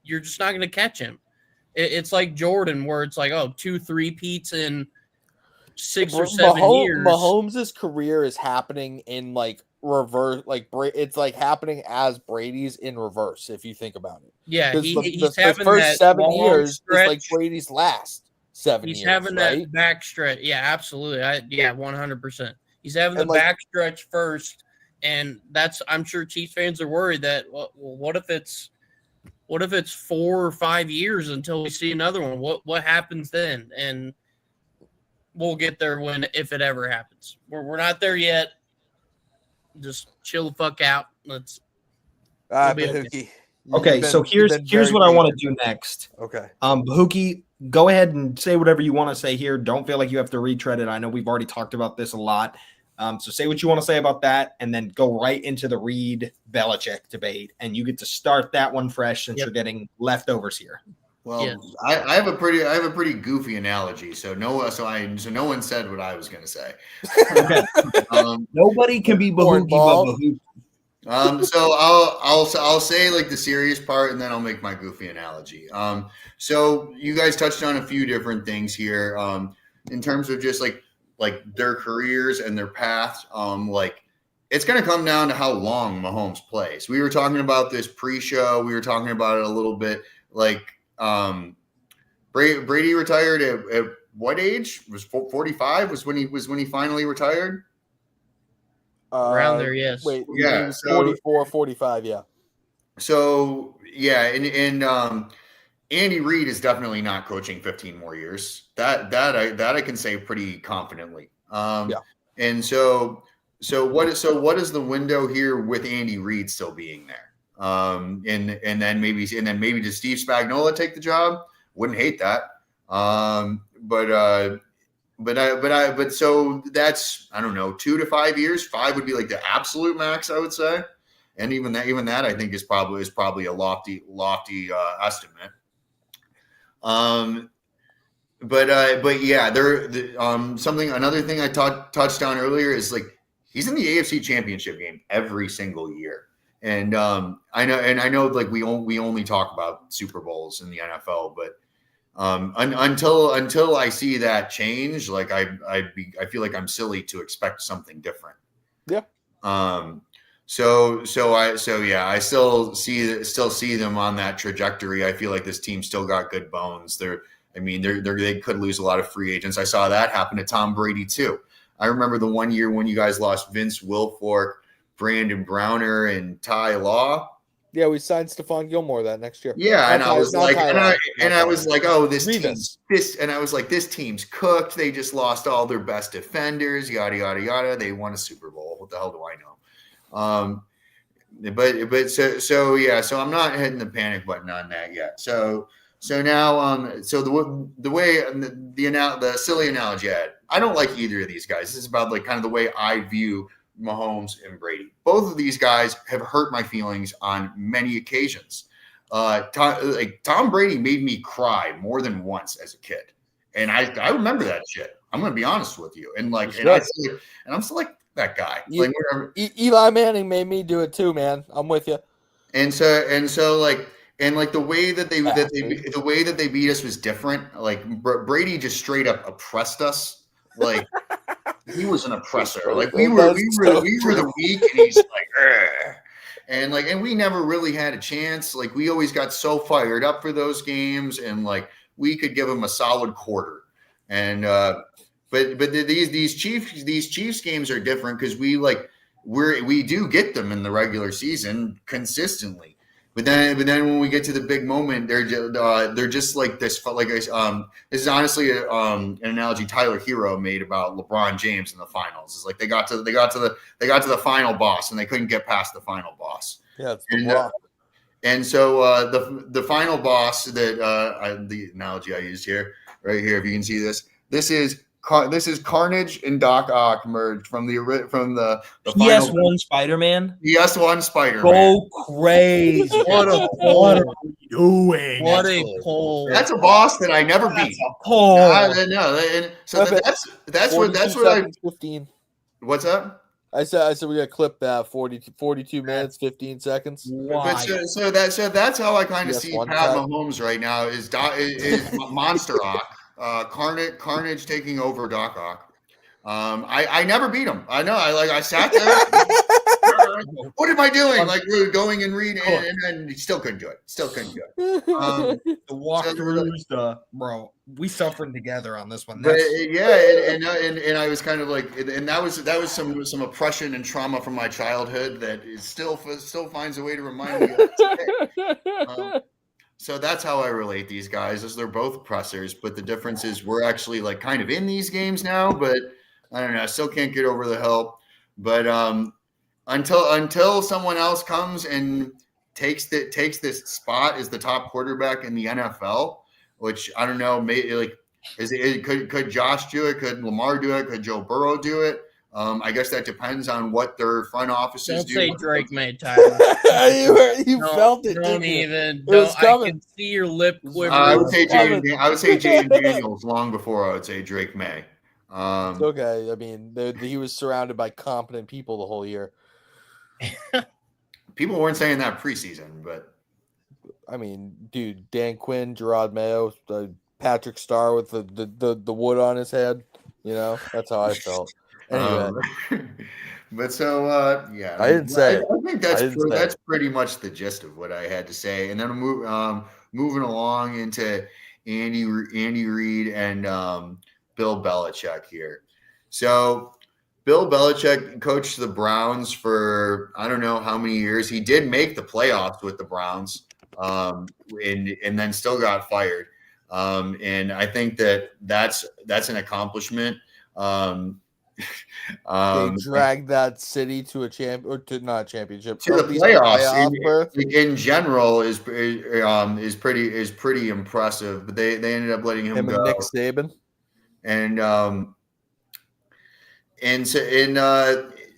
you're just not going to catch him. It's like Jordan, where it's like, 2 3-peats in 6 or 7 years. Mahomes' career is happening in like reverse, like it's like happening as Brady's in reverse. If you think about it, yeah, he's having the first that 7 years stretch. is like Brady's last 7 years. He's having right? that back stretch. Yeah, absolutely. 100%. He's having the back stretch first, and I'm sure Chiefs fans are worried that what if it's 4 or 5 years until we see another one? What happens then? And we'll get there if it ever happens. We're not there yet. Just chill the fuck out. Let's. Bahookie. Okay, so here's what I want to do next. Okay. Bahookie, go ahead and say whatever you want to say here. Don't feel like you have to retread it. I know we've already talked about this a lot. So say what you want to say about that, and then go right into the Reid-Belichick debate, and you get to start that one fresh since you're getting leftovers here. Well, yes. I have a pretty goofy analogy. So no one said what I was going to say. Okay. Nobody can be Bahookie but Bahookie. So I'll say like the serious part, and then I'll make my goofy analogy. So you guys touched on a few different things here. In terms of just like their careers and their paths, like it's going to come down to how long Mahomes plays. We were talking about this pre-show. We were talking about it a little bit. Like Brady retired at what age? Was 45? Was when he finally retired? Around there, yes. Wait, yeah, 44, 45, yeah. So yeah, and Andy Reid is definitely not coaching 15 more years. That I can say pretty confidently. Yeah. And so what is the window here with Andy Reid still being there? And then maybe does Steve Spagnuolo take the job? Wouldn't hate that. But so that's, I don't know, 2 to 5 years. 5 would be like the absolute max, I would say. And even that I think is probably a lofty estimate. But yeah, another thing I touched on earlier is like he's in the AFC Championship game every single year. And I know like we only talk about Super Bowls in the NFL, but until I see that change, like I feel like I'm silly to expect something different. Yeah. So yeah, I still see them on that trajectory. I feel like this team still got good bones. They could lose a lot of free agents. I saw that happen to Tom Brady too. I remember the one year when you guys lost Vince Wilfork, Brandon Browner, and Ty Law. Yeah, we signed Stephon Gilmore that next year. Yeah, and I was like, oh, this Revis. and I was like, this team's cooked. They just lost all their best defenders, yada yada yada. They won a Super Bowl. What the hell do I know? So I'm not hitting the panic button on that yet. So now, so the way the silly analogy I don't like either of these guys. This is about like kind of the way I view Mahomes and Brady. Both of these guys have hurt my feelings on many occasions. Tom Brady made me cry more than once as a kid, and I remember that shit. I'm going to be honest with you, and I'm still like that guy. Eli Manning made me do it too, man. I'm with you. And so like the way that they beat us was different. Like Brady just straight up oppressed us. Like he was an oppressor. Like we were the weak, and he's like, Urgh. And we never really had a chance. Like we always got so fired up for those games, and like we could give him a solid quarter. And but these Chiefs games are different because we do get them in the regular season consistently. But then when we get to the big moment, they're just like this. Like this is honestly an analogy Tyler Hero made about LeBron James in the finals. It's like they got to the final boss and they couldn't get past the final boss. Yeah, it's the Rock. And so the final boss that the analogy I used here, right here, if you can see this, this is Carnage and Doc Ock merged from the final. PS1 Spider-Man. PS1 Spider-Man. Go crazy! What a What are pull! you doing? What a pull! That's a boss that I never beat. Pull. No, and so that's what I. 15. What's up? I said we got to clip that 42 minutes, 15 seconds. Why? So that's how I kind of see PS1 Pat cut. Mahomes right now is Monster Ock. Carnage taking over Doc Ock. I never beat him. I know. I sat there. What am I doing? Like we were going and reading, and still couldn't do it. The walkthroughs, bro. We suffering together on this one. But and I was kind of like, and that was some oppression and trauma from my childhood that is still finds a way to remind me of it today. So that's how I relate these guys, is they're both oppressors, but the difference is we're actually like kind of in these games now, but I don't know, I still can't get over the help. But until someone else comes and takes this spot as the top quarterback in the NFL, which I don't know, could Josh do it? Could Lamar do it? Could Joe Burrow do it? I guess that depends on what their front offices do. Don't say Drake May, Tyler. you felt it. Don't didn't you? even. It was I coming. can see your lip quiver. I would say Jaden Daniels long before I would say Drake May. It's okay. I mean, he was surrounded by competent people the whole year. People weren't saying that preseason, but I mean, dude, Dan Quinn, Gerard Mayo, Patrick Starr with the wood on his head. You know, that's how I felt. Anyway. But so yeah, I didn't say it. I think that's pretty much the gist of what I had to say. And then moving along into Andy Reid and Bill Belichick here. So Bill Belichick coached the Browns for I don't know how many years. He did make the playoffs with the Browns, and then still got fired. And I think that's an accomplishment. They dragged that city to not a championship to the playoffs. In general is pretty impressive. But they ended up letting him go. And Nick Saban.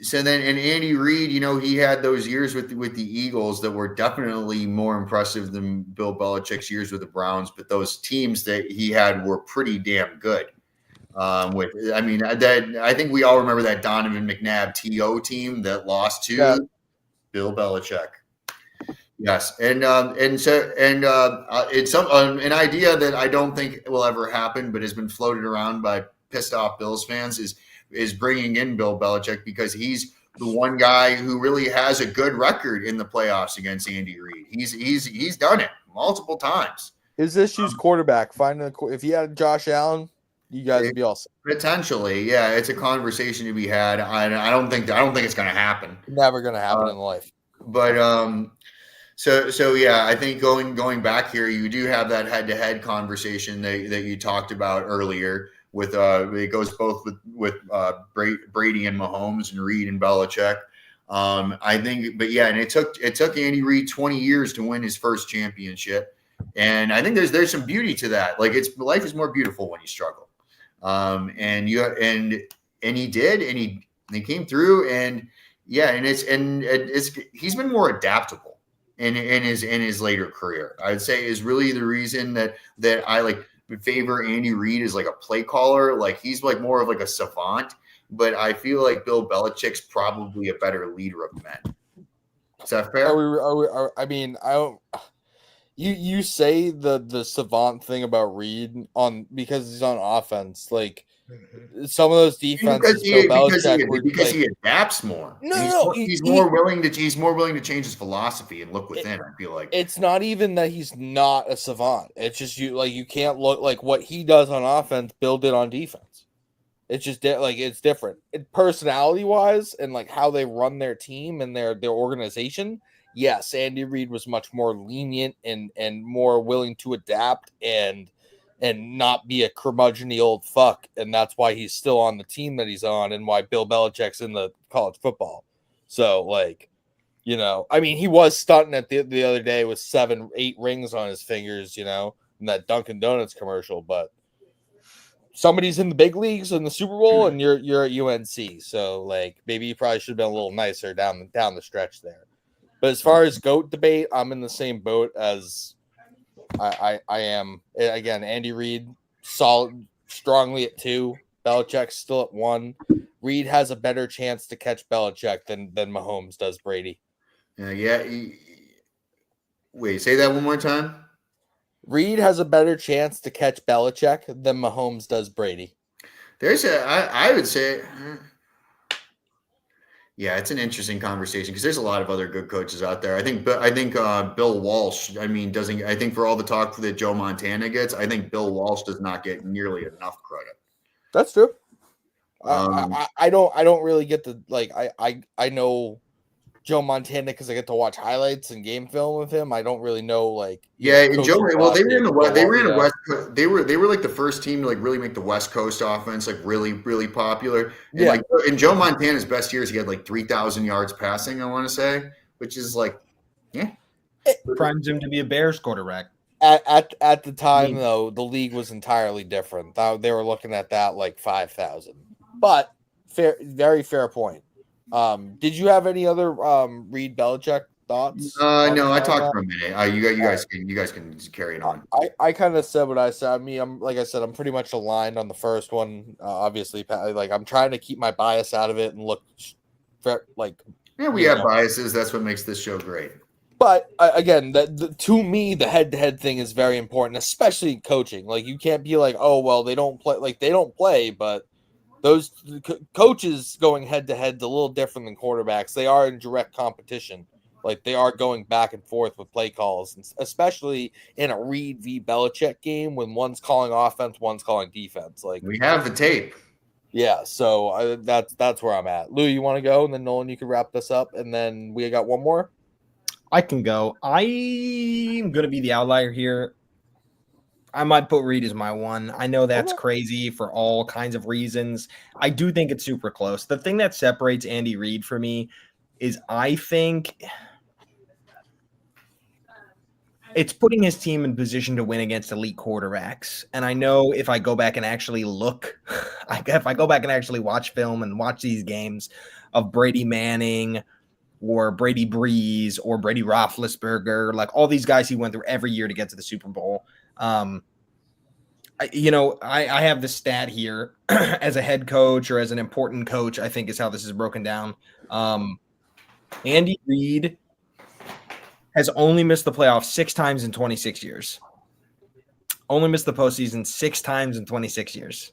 So then Andy Reid, you know, he had those years with the Eagles that were definitely more impressive than Bill Belichick's years with the Browns. But those teams that he had were pretty damn good. I mean, that I think we all remember that Donovan McNabb TO team that lost to Yeah. Bill Belichick. Yes, it's an idea that I don't think will ever happen, but has been floated around by pissed off Bills fans is bringing in Bill Belichick because he's the one guy who really has a good record in the playoffs against Andy Reid. He's done it multiple times. His issues quarterback. If he had Josh Allen, you guys would be all set. Potentially, yeah, it's a conversation to be had. I don't think it's going to happen. Never going to happen in life. But So yeah, I think going back here, you do have that head-to-head conversation that you talked about earlier. With it goes both with Brady and Mahomes and Reid and Belichick. I think, but yeah, and it took Andy Reid 20 years to win his first championship, and I think there's some beauty to that. Like life is more beautiful when you struggle, and he did, and he came through, and yeah, and he's been more adaptable in his later career. I'd say is really the reason that I like favor Andy Reid as like a play caller. Like he's like more of like a savant, but I feel like Bill Belichick's probably a better leader of men. Is that fair? I mean, I don't. You say the savant thing about Reid because he's on offense, like. Some of those defenses, because he adapts more. He's more willing to change his philosophy and look within. I feel like it's not even that he's not a savant. It's just you can't look like what he does on offense, build it on defense. It's just it's different. Personality wise and like how they run their team and their organization. Yes, Andy Reid was much more lenient and more willing to adapt and not be a curmudgeon-y old fuck, and that's why he's still on the team that he's on, and why Bill Belichick's in the college football. So, I mean, he was stunting at the other day with 7-8 rings on his fingers, in that Dunkin' Donuts commercial. But somebody's in the big leagues in the Super Bowl, and you're at UNC, so maybe you probably should have been a little nicer down the stretch there. But as far as GOAT debate, I'm in the same boat as. I am again. Andy Reid solid, strongly at 2. Belichick's still at 1. Reid has a better chance to catch Belichick than Mahomes does Brady. Wait, say that one more time. Reid has a better chance to catch Belichick than Mahomes does Brady. I would say. Yeah, it's an interesting conversation because there's a lot of other good coaches out there. I think Bill Walsh. I mean, I think for all the talk that Joe Montana gets, I think Bill Walsh does not get nearly enough credit. That's true. I don't really get I know Joe Montana because I get to watch highlights and game film with him. I don't really know and Joe. Well, they were in the West. They were in the West. They were like the first team to really make the West Coast offense really really popular. And in Joe Montana's best years, he had 3,000 yards passing. I want to say, which is primes him to be a Bears quarterback. At the time, though, the league was entirely different. They were looking at that 5,000. But very fair point. Did you have any other Reid Belichick thoughts? No, I talked for a minute. You guys can carry it on. I kind of said what I said. I mean, I'm pretty much aligned on the first one. Obviously, I'm trying to keep my bias out of it and look we have biases. That's what makes this show great. But again, to me, the head-to-head thing is very important, especially coaching. You can't be oh, well, they don't play. They don't play, but those coaches going head-to-head is a little different than quarterbacks. They are in direct competition. They are going back and forth with play calls, especially in a Reid v. Belichick game when one's calling offense, one's calling defense. We have the tape. Yeah, so that's where I'm at. Louie, you want to go? And then Nolan, you can wrap this up. And then we got one more. I can go. I'm going to be the outlier here. I might put Reid as my one. I know that's crazy for all kinds of reasons. I do think it's super close. The thing that separates Andy Reid for me is I think it's putting his team in position to win against elite quarterbacks. And I know if I go back and actually look, if I go back and actually watch film and watch these games of Brady Manning or Brady Breeze or Brady Roethlisberger, all these guys he went through every year to get to the Super Bowl. I have the stat here as a head coach or as an important coach, I think is how this is broken down. Andy Reid has only missed the playoffs 6 times in 26 years. Only missed the postseason 6 times in 26 years.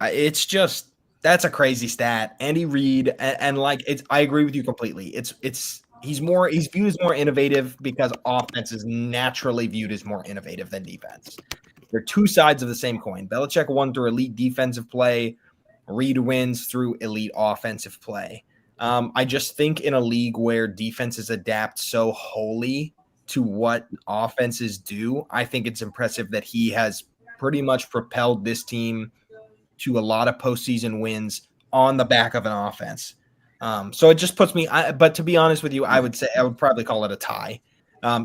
It's just that's a crazy stat. Andy Reid and like it's I agree with you completely. He's viewed as more innovative because offense is naturally viewed as more innovative than defense. They're two sides of the same coin. Belichick won through elite defensive play. Reid wins through elite offensive play. I just think in a league where defenses adapt so wholly to what offenses do, I think it's impressive that he has pretty much propelled this team to a lot of postseason wins on the back of an offense. So it just puts me, but to be honest with you, I would probably call it a tie.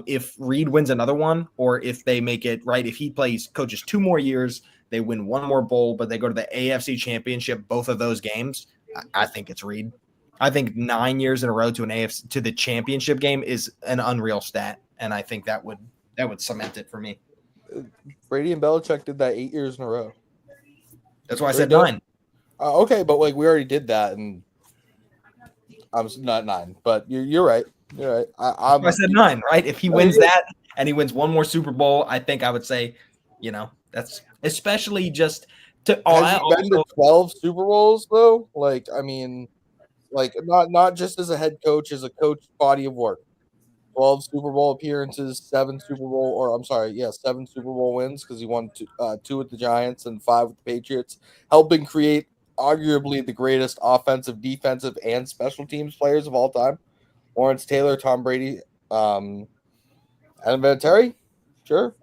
If Reid wins another one, or if they make it right, if he coaches 2 more years, they win 1 more bowl, but they go to the AFC Championship, both of those games, I think it's Reid. I think 9 years in a row to the championship game is an unreal stat, and I think that would cement it for me. Brady and Belichick did that 8 years in a row. That's why I said 9. Okay, but like we already did that, and I'm not 9. But you're right. You're right. I said 9, right? If he wins that and he wins 1 more Super Bowl, I think I would say, that's especially just to. Has he been to 12 Super Bowls though? Like, I mean, like not just as a head coach, as a coach body of work. 12 Super Bowl appearances, 7 Super Bowl wins because he won 2 with the Giants and 5 with the Patriots, helping create arguably the greatest offensive, defensive, and special teams players of all time. Lawrence Taylor, Tom Brady, Adam Vinatieri, sure.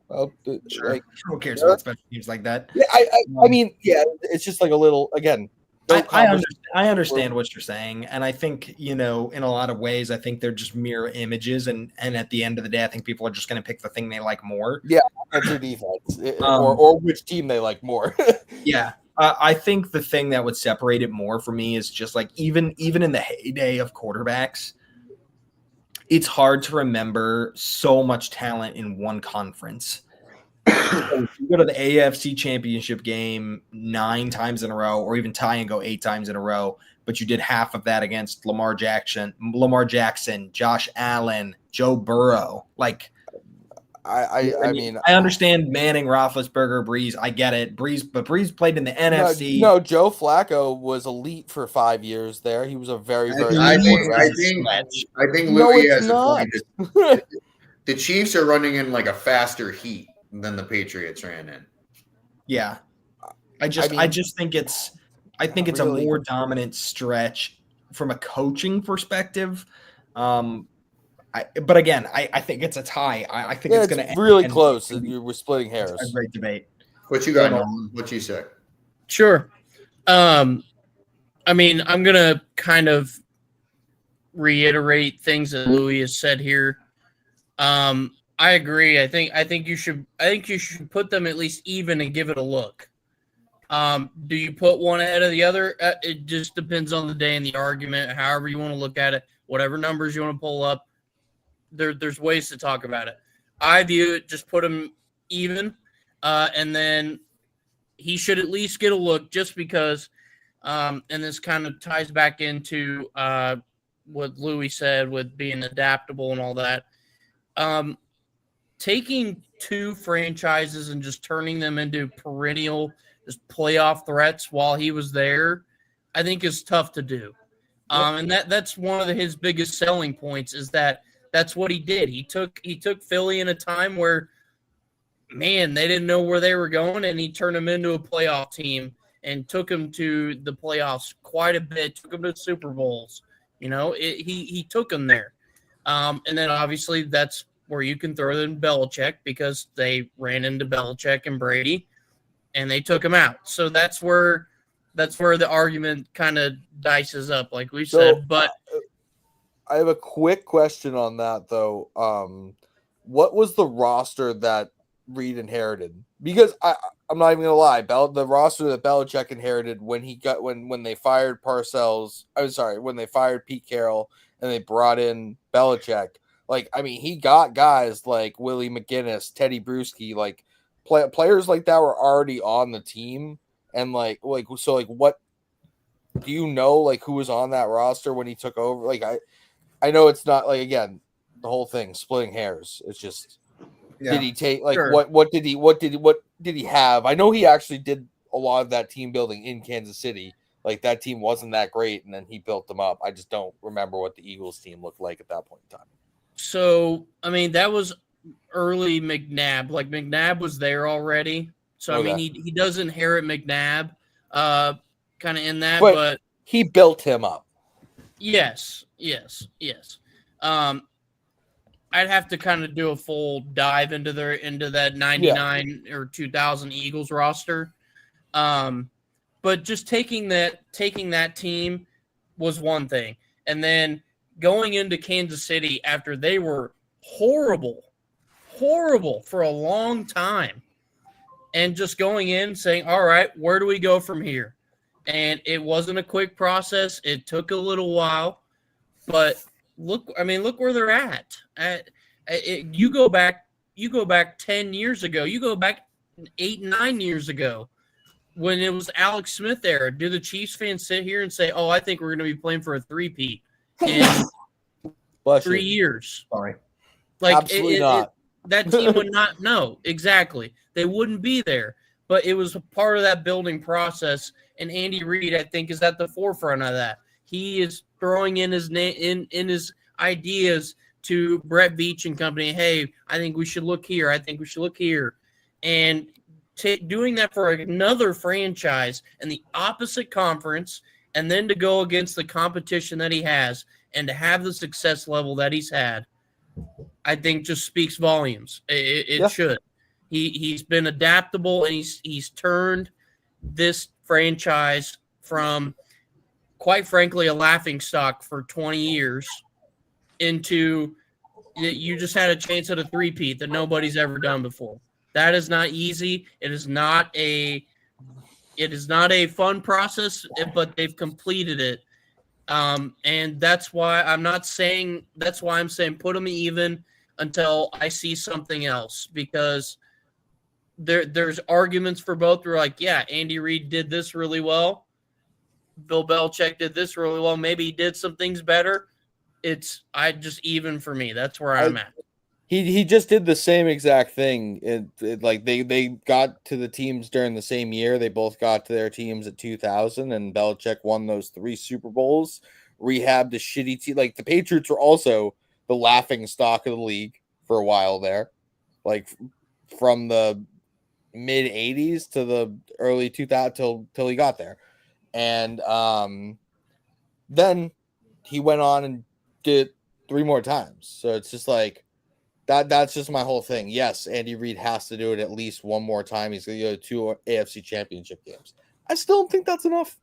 Sure. Like, who cares about special teams like that? Yeah, I mean, it's just like a little again. I understand what you're saying, and I think in a lot of ways, I think they're just mirror images, and at the end of the day, I think people are just going to pick the thing they like more. Yeah, offense or defense, or which team they like more. Yeah, I think the thing that would separate it more for me is just like even in the heyday of quarterbacks, it's hard to remember so much talent in one conference. So if you go to the AFC Championship game 9 times in a row, or even tie and go 8 times in a row, but you did half of that against Lamar Jackson, Josh Allen, Joe Burrow. Like, I mean, I understand Manning, Roethlisberger, Breeze. I get it, but Breeze played in the NFC. No, Joe Flacco was elite for 5 years there. He was a very, very. I think Louie has a point. The Chiefs are running in like a faster heat than the Patriots ran in. Yeah, I just think it's really a more dominant stretch from a coaching perspective. But again, I think it's a tie. I think it's going to really close. We're splitting hairs. It's a great debate. What you got, Nolan? What you say? Sure. I mean, I'm going to kind of reiterate things that Louie has said here. I agree. I think you should put them at least even and give it a look. Do you put one ahead of the other? It just depends on the day and the argument, however you want to look at it, whatever numbers you want to pull up. There's ways to talk about it. I view it, just put him even, and then he should at least get a look just because, and this kind of ties back into what Louie said with being adaptable and all that. Taking 2 franchises and just turning them into perennial just playoff threats while he was there, I think is tough to do. And that's one of his biggest selling points is that's what he did. He took Philly in a time where, man, they didn't know where they were going, and he turned them into a playoff team and took them to the playoffs quite a bit, took them to Super Bowls. He took them there. And then obviously that's where you can throw in Belichick because they ran into Belichick and Brady and they took him out. So that's where the argument kind of dices up, like we said. But I have a quick question on that though. What was the roster that Reid inherited? Because I'm not even gonna lie, the roster that Belichick inherited when they fired Parcells, when they fired Pete Carroll and they brought in Belichick, Like, I mean, he got guys like Willie McGinnis, Teddy Bruschi, like players like that were already on the team. And like, so like, what do you know, like who was on that roster when he took over? Like, I know it's not like, again, the whole thing splitting hairs. It's just, did he take like, Sure. what did he have? I know he actually did a lot of that team building in Kansas City. Like that team wasn't that great, and then he built them up. I just don't remember what the Eagles team looked like at that point in time. So, I mean, that was early McNabb. Like McNabb was there already. So, Okay. I mean, he does inherit McNabb kind of in that, But he built him up. Yes. I'd have to kind of do a full dive into that 99 or 2000 Eagles roster. But just taking that team was one thing. And then going into Kansas City after they were horrible for a long time, and just going in saying, all right, where do we go from here? And it wasn't a quick process. It took a little while, but look where they're at. You go back 10 years ago, you go back 8, 9 years ago when it was Alex Smith era. Do the Chiefs fans sit here and say, oh, I think we're going to be playing for a three-peat in 3 years? Sorry. Like, absolutely not. That team would not know. Exactly. They wouldn't be there. But it was a part of that building process, and Andy Reid, I think, is at the forefront of that. He is throwing in his in his ideas to Brett Veach and company. Hey, I think we should look here. I think we should look here. And doing that for another franchise in the opposite conference, and then to go against the competition that he has and to have the success level that he's had, I think just speaks volumes. It should. He's been adaptable, and he's turned this franchise from, quite frankly, a laughingstock for 20 years into, you just had a chance at a three-peat that nobody's ever done before. That is not easy. It is not a fun process, but they've completed it. And that's why I'm saying put them even until I see something else, because there's arguments for both. We're like, yeah, Andy Reid did this really well. Bill Belichick did this really well. Maybe he did some things better. Even for me. That's where I'm at. He just did the same exact thing. Like they got to the teams during the same year. They both got to their teams at 2000, and Belichick won those 3 Super Bowls. Rehabbed the shitty team. Like the Patriots were also the laughing stock of the league for a while there, like from the mid 80s to the early 2000s till he got there, and then he went on and did it 3 more times. So it's just like that. That's just my whole thing. Yes, Andy Reid has to do it at least one more time. He's going to go to 2 AFC Championship games. I still don't think that's enough,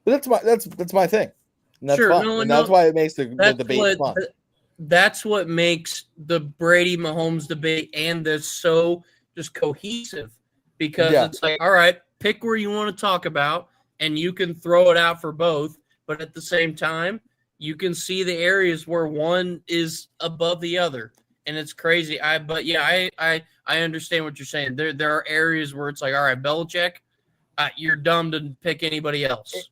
but that's my thing. And that's sure, fun. That's why it makes the debate fun. That's what makes the Brady Mahomes debate and this so just cohesive, because it's like, all right, pick where you want to talk about, and you can throw it out for both, but at the same time, you can see the areas where one is above the other, and it's crazy. I understand what you're saying. There are areas where it's like, all right, Belichick, you're dumb to pick anybody else.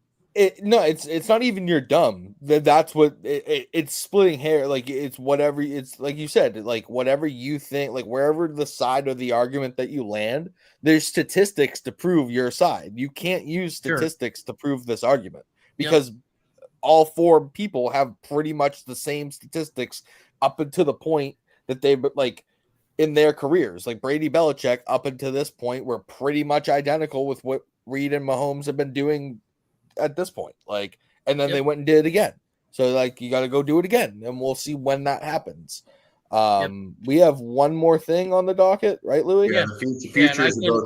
No, it's not even you're dumb. That's what it's splitting hair. Like it's whatever. It's like you said, like whatever you think, like wherever the side of the argument that you land, there's statistics to prove your side. You can't use statistics to prove this argument, because all 4 people have pretty much the same statistics up until the point that they like in their careers. Like Brady, Belichick, up until this point, were pretty much identical with what Reid and Mahomes have been doing at this point. Like, and then they went and did it again. So like, you got to go do it again, and we'll see when that happens. We have one more thing on the docket, right, Louie? Yeah,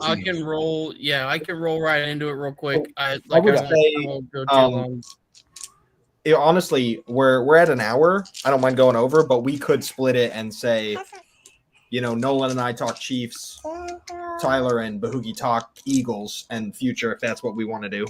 I can roll. Yeah, I can roll right into it real quick. I won't go too long. Honestly, we're at an hour. I don't mind going over, but we could split it and say, Nolan and I talk Chiefs, Tyler and Bahookie talk Eagles and future, if that's what we want to do.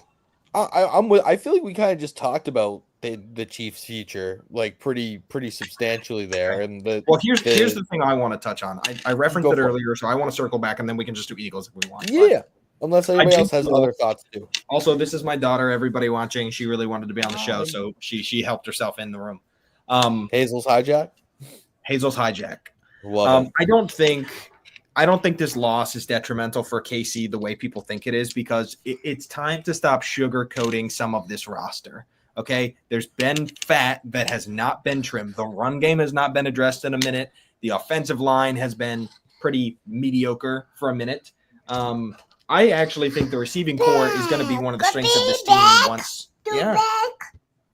I feel like we kind of just talked about the Chiefs' future, like pretty substantially there. And Well, here's the thing I want to touch on. I referenced Go it for it. earlier, so I want to circle back, and then we can just do Eagles if we want. Yeah, unless anybody I else do has feel- other thoughts too. Also, this is my daughter. Everybody watching, she really wanted to be on the show, so she helped herself in the room. Hazel's hijack. Hazel's hijack. Love it. I don't think this loss is detrimental for KC the way people think it is, because it's time to stop sugarcoating some of this roster. Okay, there's been fat that has not been trimmed. The run game has not been addressed in a minute. The offensive line has been pretty mediocre for a minute. I actually think the receiving core is going to be one of the strengths of this team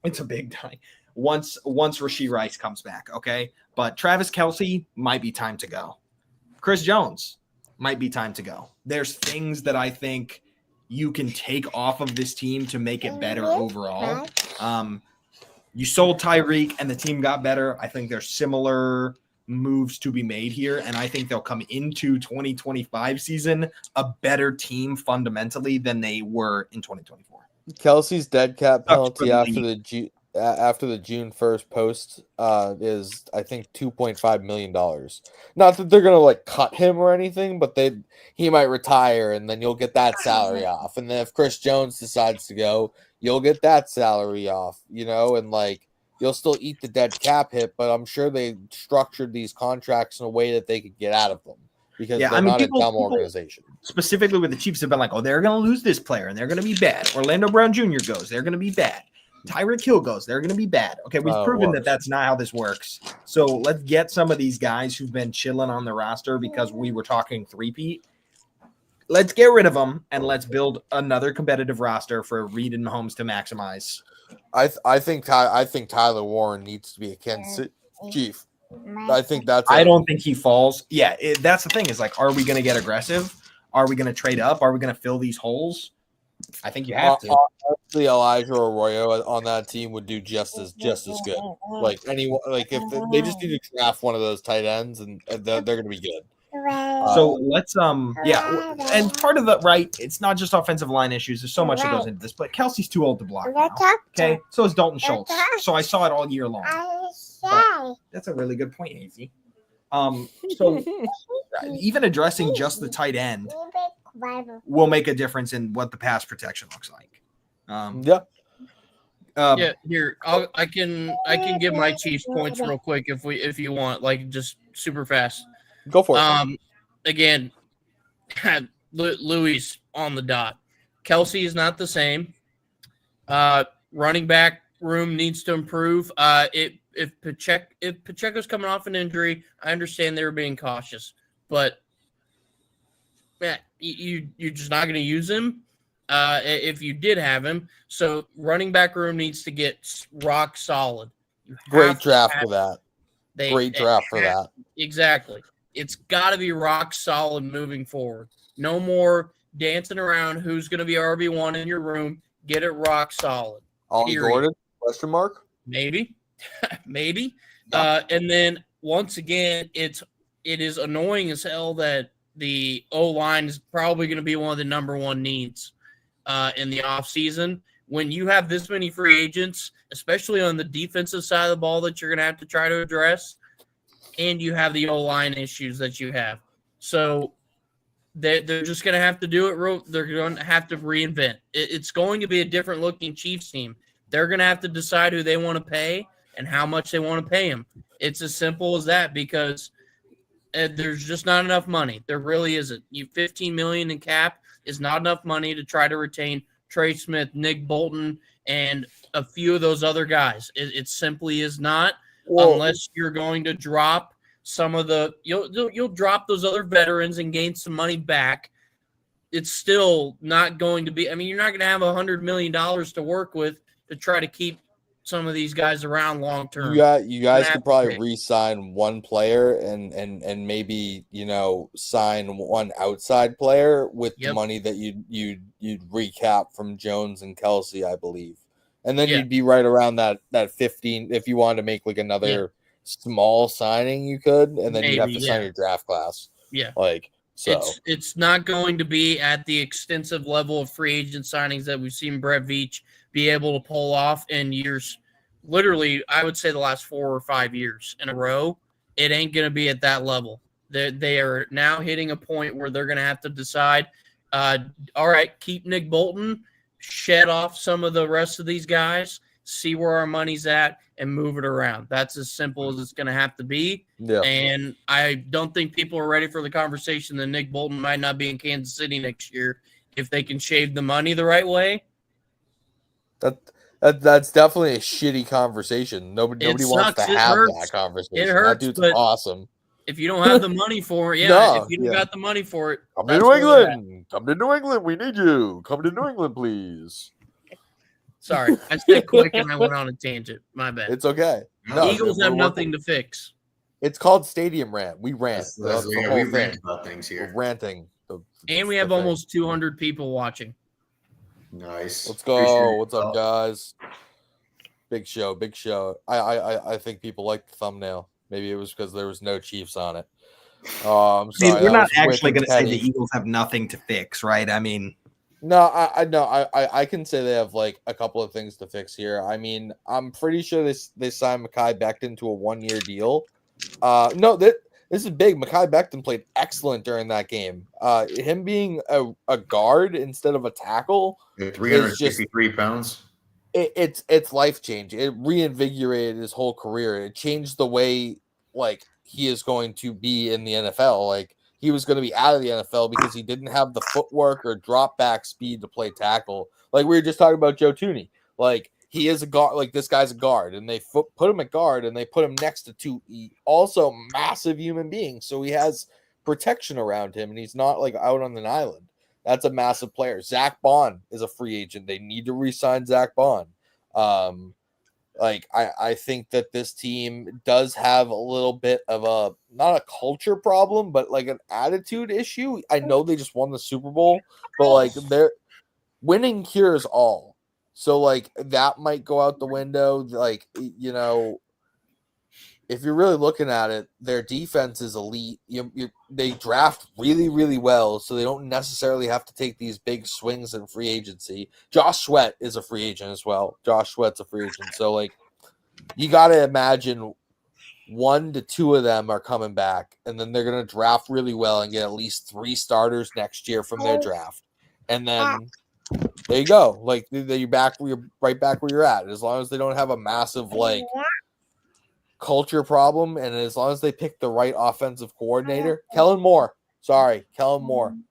it's a big time. Once Rashee Rice comes back, okay? But Travis Kelce might be time to go. Chris Jones might be time to go. There's things that I think you can take off of this team to make it better overall. You sold Tyreek and the team got better. I think there's similar moves to be made here, and I think they'll come into 2025 season a better team fundamentally than they were in 2024. Kelsey's dead cap penalty the after the June 1st post is, I think, $2.5 million. Not that they're gonna like cut him or anything, but he might retire, and then you'll get that salary off. And then if Chris Jones decides to go, you'll get that salary off. And like you'll still eat the dead cap hit, but I'm sure they structured these contracts in a way that they could get out of them, because they're not a dumb organization. Specifically with the Chiefs have been like, oh, they're going to lose this player and they're going to be bad. Orlando Brown Jr. goes, they're going to be bad. Tyreek Hill goes, they're going to be bad. Okay, we've proven that that's not how this works. So let's get some of these guys who've been chilling on the roster because we were talking three-peat. Let's get rid of them and let's build another competitive roster for Reed and Mahomes to maximize. I think Tyler Warren needs to be a Kansas City Chief. I think that's. I don't think he falls. Yeah, that's the thing. Is like, are we going to get aggressive? Are we going to trade up? Are we going to fill these holes? I think you have to. Honestly, Elijah Arroyo on that team would do just as good. Like if they just need to draft one of those tight ends, and they're going to be good. So let's and part of the it's not just offensive line issues. There's so much that goes into this, but Kelsey's too old to block now. Okay, so is Dalton Schultz. So I saw it all year long. But that's a really good point, Hazy. So even addressing just the tight end will make a difference in what the pass protection looks like. Here I can give my Chiefs points real quick if you want, like just super fast. Go for it. Again, Louie's on the dot. Kelce is not the same. Running back room needs to improve. If Pacheco's coming off an injury, I understand they were being cautious, but you're just not going to use him if you did have him. So running back room needs to get rock solid. Great draft for that. Great draft for that. Exactly. It's got to be rock solid moving forward. No more dancing around who's going to be RB1 in your room. Get it rock solid. Ollie Gordon? Question mark? Maybe. Maybe. And then once again, it is annoying as hell that the O-line is probably going to be one of the number one needs in the offseason. When you have this many free agents, especially on the defensive side of the ball that you're going to have to try to address, and you have the O-line issues that you have. So they're just going to have to do it. They're going to have to reinvent. It's going to be a different looking Chiefs team. They're going to have to decide who they want to pay and how much they want to pay him. It's as simple as that, because there's just not enough money. There really isn't. $15 million in cap is not enough money to try to retain Trey Smith, Nick Bolton, and a few of those other guys. It simply is not. Unless you're going to drop some of you'll drop those other veterans and gain some money back. It's still not going to be. I mean, you're not going to have $100 million to work with to try to keep some of these guys around long term. You guys could probably re-sign one player and maybe sign one outside player with the money that you'd recap from Jones and Kelce, I believe. And then you'd be right around that 15. If you wanted to make like another small signing, you could, and then you'd have to sign your draft class. Yeah, so it's not going to be at the extensive level of free agent signings that we've seen Brett Veach be able to pull off in years literally, I would say the last 4 or 5 years in a row, it ain't going to be at that level. They are now hitting a point where they're going to have to decide, all right, keep Nick Bolton, shed off some of the rest of these guys, see where our money's at, and move it around. That's as simple as it's going to have to be. Yeah. And I don't think people are ready for the conversation that Nick Bolton might not be in Kansas City next year if they can shave the money the right way. That's definitely a shitty conversation. Nobody wants to have that conversation. It hurts, that dude's but awesome. if you don't have the money for it, No, if you don't got the money for it, come to New England. Come to New England. We need you. Come to New England, please. Sorry, I said quick and I went on a tangent. My bad. It's okay. No, Eagles have nothing to fix. It's called Stadium Rant. We rant. That's the whole thing. Rant about things here. We're ranting. And we have almost 200 people watching. Nice. Let's go. What's up, guys? Big show. Big show. I think people like the thumbnail. Maybe it was because there was no Chiefs on it. I'm sorry. I mean, we're not actually going to say the Eagles have nothing to fix, right? I mean, no, I can say they have like a couple of things to fix here. I mean, I'm pretty sure they signed Mekhi Becton to a 1-year deal. No, this is big. Mekhi Becton played excellent during that game. Him being a guard instead of a tackle, 363 pounds. It's life change. It reinvigorated his whole career. It changed the way like he is going to be in the NFL. Like he was going to be out of the NFL because he didn't have the footwork or drop back speed to play tackle. Like we were just talking about Joe Thuney. Like he is a guard. Like this guy's a guard, and they put him at guard, and they put him next to two also massive human beings. So he has protection around him, and he's not like out on an island. That's a massive player. Zach Bond is a free agent. They need to re-sign Zach Bond. I think that this team does have a little bit of a, not a culture problem, but like an attitude issue. I know they just won the Super Bowl, but like they're winning cures all. So like that might go out the window. Like, you know, if you're really looking at it, their defense is elite. They draft really, really well, so they don't necessarily have to take these big swings in free agency. Josh Sweat is a free agent as well. Josh Sweat's a free agent. So, like, you got to imagine 1 to 2 of them are coming back, and then they're going to draft really well and get at least 3 starters next year from their draft. And then there you go. Like, you're right back where you're at. As long as they don't have a massive, like, culture problem, and as long as they pick the right offensive coordinator, Kellen Moore,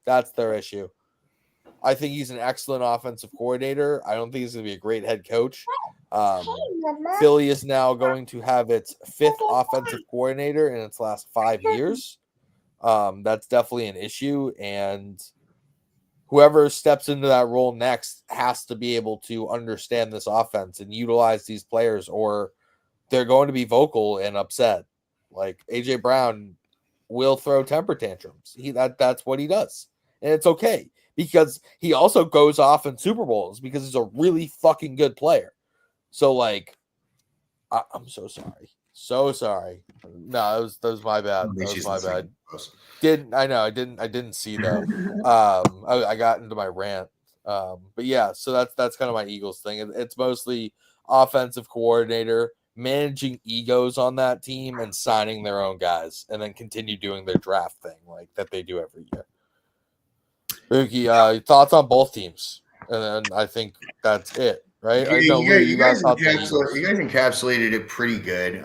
that's their issue. I think he's an excellent offensive coordinator. I don't think he's going to be a great head coach. Philly is now going to have its 5th offensive coordinator in its last 5 years. That's definitely an issue, and whoever steps into that role next has to be able to understand this offense and utilize these players, or they're going to be vocal and upset. Like AJ Brown will throw temper tantrums. That's what he does. And it's okay because he also goes off in Super Bowls because he's a really fucking good player. So like, I'm so sorry. So sorry. No, that was my bad. That was my bad. I didn't see that. I got into my rant. But yeah, so that's kind of my Eagles thing. It's mostly offensive coordinator, managing egos on that team, and signing their own guys, and then continue doing their draft thing like that they do every year. Bahookie, thoughts on both teams, and then I think that's it, right? You guys encapsulated it pretty good.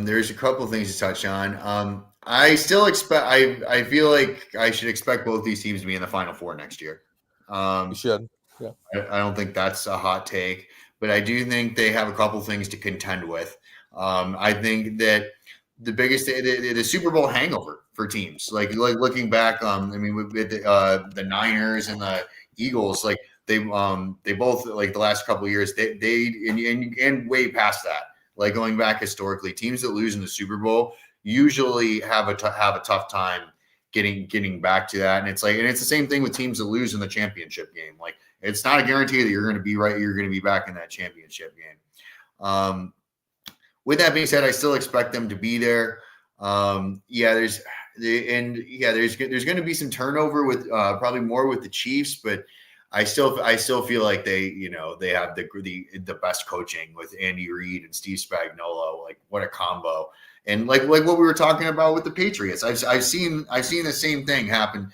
There's a couple of things to touch on. I still expect. I feel like I should expect both these teams to be in the Final Four next year. You should. Yeah. I don't think that's a hot take, but I do think they have a couple things to contend with. I think that the biggest, the Super Bowl hangover for teams, like looking back, I mean, with the Niners and the Eagles, like they both, like the last couple of years, and way past that, like going back historically, teams that lose in the Super Bowl usually have a tough time getting back to that. And it's the same thing with teams that lose in the championship game. Like, it's not a guarantee that you're going to be right. You're going to be back in that championship game. With that being said, I still expect them to be there. There's going to be some turnover with probably more with the Chiefs, but I still feel like they have the best coaching with Andy Reid and Steve Spagnuolo. Like, what a combo! And like what we were talking about with the Patriots, I've seen the same thing happen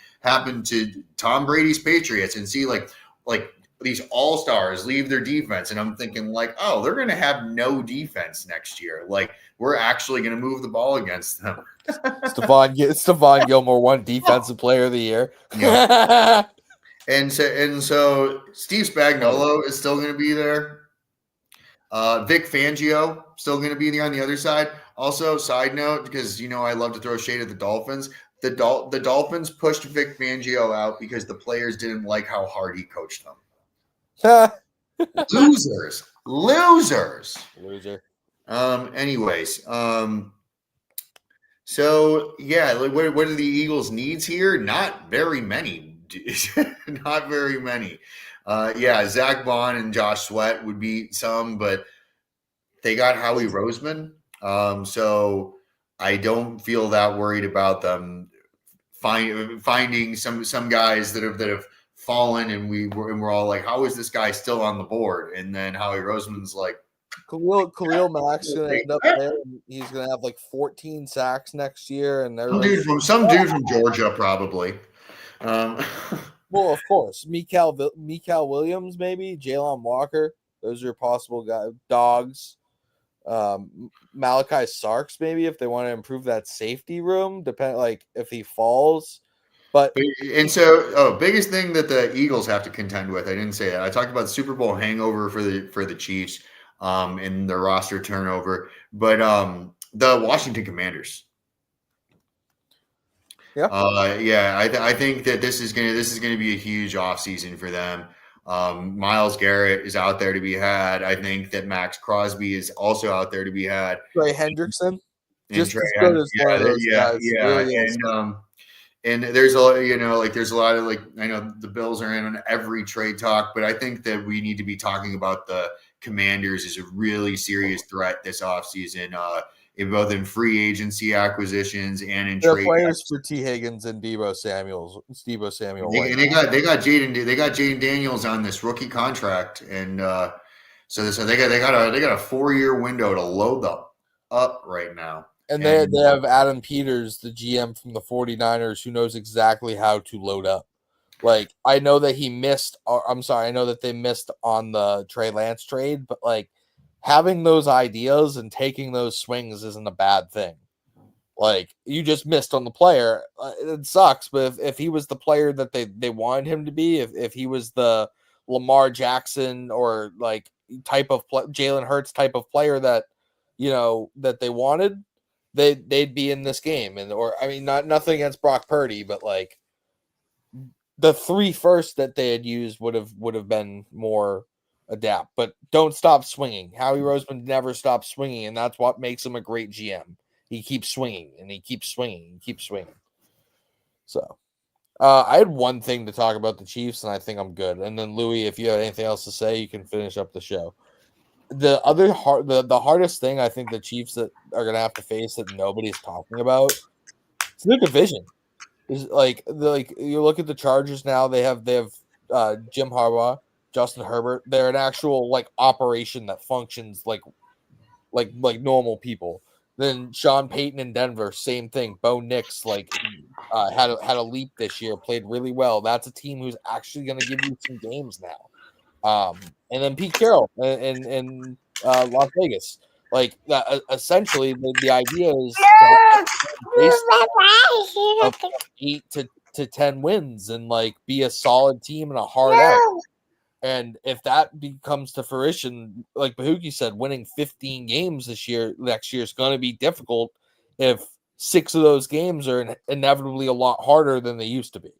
to Tom Brady's Patriots, and see like these all-stars leave their defense, and I'm thinking like, oh, they're going to have no defense next year. Like, we're actually going to move the ball against them. Stephon Gilmore won Defensive Player of the Year. Yeah. And so Steve Spagnuolo is still going to be there. Vic Fangio still going to be there on the other side. Also, side note, because I love to throw shade at the Dolphins. The Dolphins pushed Vic Fangio out because the players didn't like how hard he coached them. Losers. Loser. Anyways, so yeah, like what are the Eagles' needs here? Not very many. Not very many. Yeah, Zach Bond and Josh Sweat would be some, but they got Howie Roseman. So I don't feel that worried about them finding some guys that have fallen, and we're all like, how is this guy still on the board? And then Howie Roseman's like, Khalil Mack's gonna end up there. And he's gonna have like 14 sacks next year, and some dude from Georgia probably. Well, of course, Mikael Williams, maybe Jalen Walker. Those are possible guys. Dogs. Malachi Sarks, maybe, if they want to improve that safety room, like if he falls. And so, biggest thing that the Eagles have to contend with, I didn't say that. I talked about the Super Bowl hangover for the Chiefs, and the roster turnover, but the Washington Commanders. Yeah, I think that this is gonna be a huge offseason for them. Myles Garrett is out there to be had. I think that Max Crosby is also out there to be had. Trey Hendrickson, just as good as one of those guys. And there's a lot of like, I know the Bills are in on every trade talk, but I think that we need to be talking about the Commanders as a really serious threat this offseason. Both in free agency acquisitions and in trade players for T. Higgins and Deebo Samuel. They got Jaden Daniels on this rookie contract, and so they got a 4-year window to load them up right now. And they have Adam Peters, the GM from the 49ers, who knows exactly how to load up. Like, I know that they missed on the Trey Lance trade, but like, having those ideas and taking those swings isn't a bad thing. Like, you just missed on the player. It sucks, but if he was the player that they wanted him to be, if he was the Lamar Jackson or like type of Jalen Hurts type of player that that they wanted, they'd be in this game. And nothing against Brock Purdy, but like the 3 first that they had used would have been more adapt, but don't stop swinging. Howie Roseman never stops swinging, and that's what makes him a great GM. He keeps swinging, and he keeps swinging, and keeps swinging. So, I had one thing to talk about the Chiefs, and I think I'm good. And then Louie, if you have anything else to say, you can finish up the show. The hardest thing I think the Chiefs that are going to have to face that nobody's talking about, it's their division. Is like you look at the Chargers now. They have Jim Harbaugh, Justin Herbert. They're an actual like operation that functions like normal people. Then Sean Payton in Denver, same thing. Bo Nix had a leap this year, played really well. That's a team who's actually going to give you some games now. And then Pete Carroll in Las Vegas. Like essentially, the idea is of 8 to 10 wins and like be a solid team and a hard out. And if that comes to fruition, like Bahookie said, winning 15 games next year is going to be difficult if 6 of those games are inevitably a lot harder than they used to be.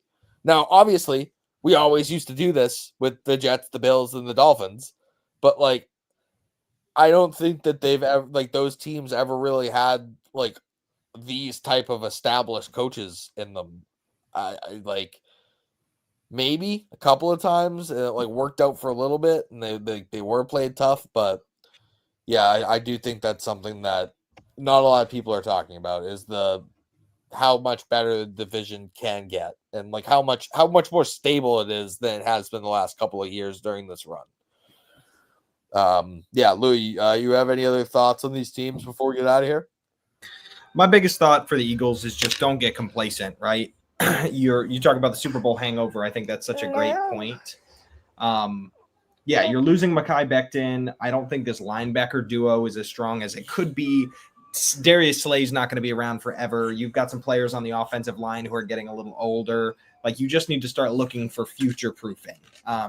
Now, obviously, we always used to do this with the Jets, the Bills, and the Dolphins, but like, I don't think that they've ever, like, those teams ever really had like these type of established coaches in them. I like. Maybe a couple of times it worked out for a little bit and they were played tough, but yeah, I do think that's something that not a lot of people are talking about is the how much better the division can get, and like how much more stable it is than it has been the last couple of years during this run. Yeah, Louie, you have any other thoughts on these teams before we get out of here? My biggest thought for the Eagles is just don't get complacent, right? You talk about the Super Bowl hangover. I think that's such a great point. Yeah, you're losing Mekhi Becton. I don't think this linebacker duo is as strong as it could be. Darius Slay's not going to be around forever. You've got some players on the offensive line who are getting a little older. Like, you just need to start looking for future proofing.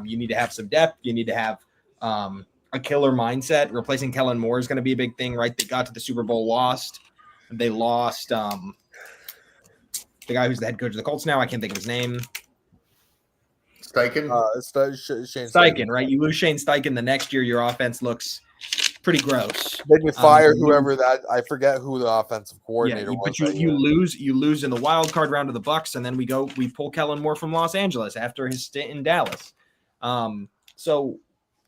You need to have some depth. You need to have a killer mindset. Replacing Kellen Moore is going to be a big thing, right? They got to the Super Bowl, lost. They lost the guy who's the head coach of the Colts now. I can't think of his name. Steichen? Shane Steichen, right? You lose Shane Steichen the next year, your offense looks pretty gross. Then you fire whoever that I forget who the offensive coordinator was. But you lose in the wild card round of the Bucks, and then we pull Kellen Moore from Los Angeles after his stint in Dallas. So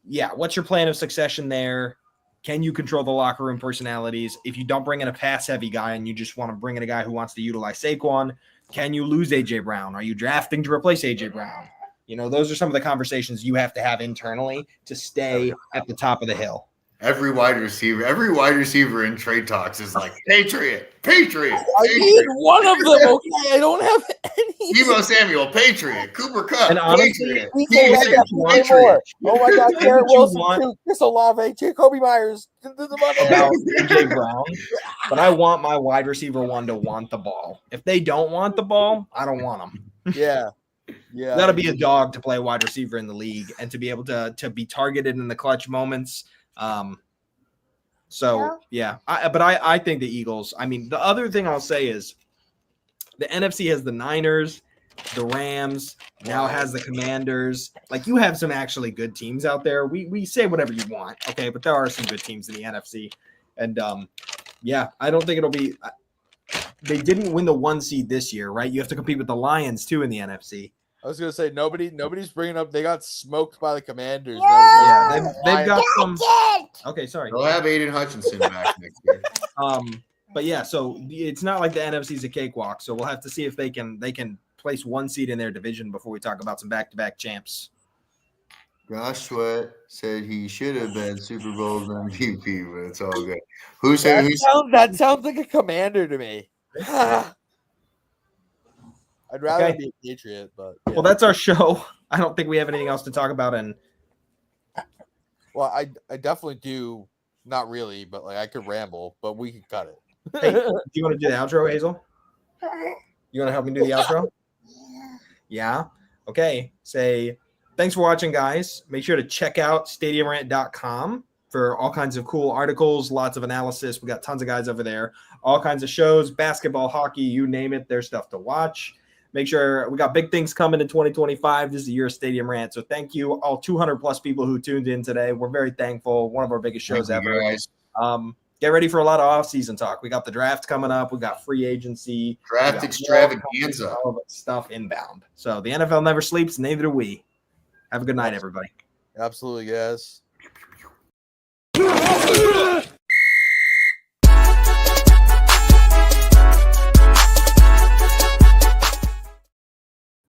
yeah, what's your plan of succession there? Can you control the locker room personalities? If you don't bring in a pass-heavy guy and you just want to bring in a guy who wants to utilize Saquon, can you lose A.J. Brown? Are you drafting to replace A.J. Brown? You know, those are some of the conversations you have to have internally to stay at the top of the hill. Every wide receiver in trade talks is like, Patriot. I need one of them, okay? I don't have any. Deebo Samuel, Patriot. Cooper Kupp, And honestly, Patriot. Oh my God, Garrett Wilson, want Chris Olave, Jacoby Myers. about A.J. Brown, but I want my wide receiver one to want the ball. If they don't want the ball, I don't want them. Yeah. You got to be a dog to play wide receiver in the league and to be able to be targeted in the clutch moments. I think the Eagles, I mean, the other thing I'll say is the NFC has the Niners, the Rams, now has the Commanders. Like, you have some actually good teams out there. We say whatever you want, okay, but there are some good teams in the NFC. And I don't think it'll be they didn't win the 1 seed this year, right? You have to compete with the Lions too in the NFC. I was gonna say nobody's bringing up. They got smoked by the Commanders. Yeah, they've got some. Okay, sorry. They'll have Aiden Hutchinson back next year. But yeah, so it's not like the NFC's a cakewalk. So we'll have to see if they can place 1 seed in their division before we talk about some back-to-back champs. Josh Sweat said he should have been Super Bowl's MVP, but it's all good. Who said that sounds like a Commander to me. I'd rather be a Patriot, but yeah. Well, that's our show. I don't think we have anything else to talk about. And well, I definitely do. Not really, but like I could ramble, but we can cut it. Hey, do you want to do the outro, Hazel? You want to help me do the outro? Yeah. Okay. Say thanks for watching, guys. Make sure to check out stadiumrant.com for all kinds of cool articles, lots of analysis. We got tons of guys over there, all kinds of shows, basketball, hockey, you name it. There's stuff to watch. Make sure we got big things coming in 2025. This is the year of Stadium Rant. So thank you, all 200 plus people who tuned in today. We're very thankful. One of our biggest shows ever. Guys. Get ready for a lot of off-season talk. We got the draft coming up. We got free agency. Draft extravaganza. All of that stuff inbound. So the NFL never sleeps, neither do we. Have a good night, everybody. Absolutely, guys.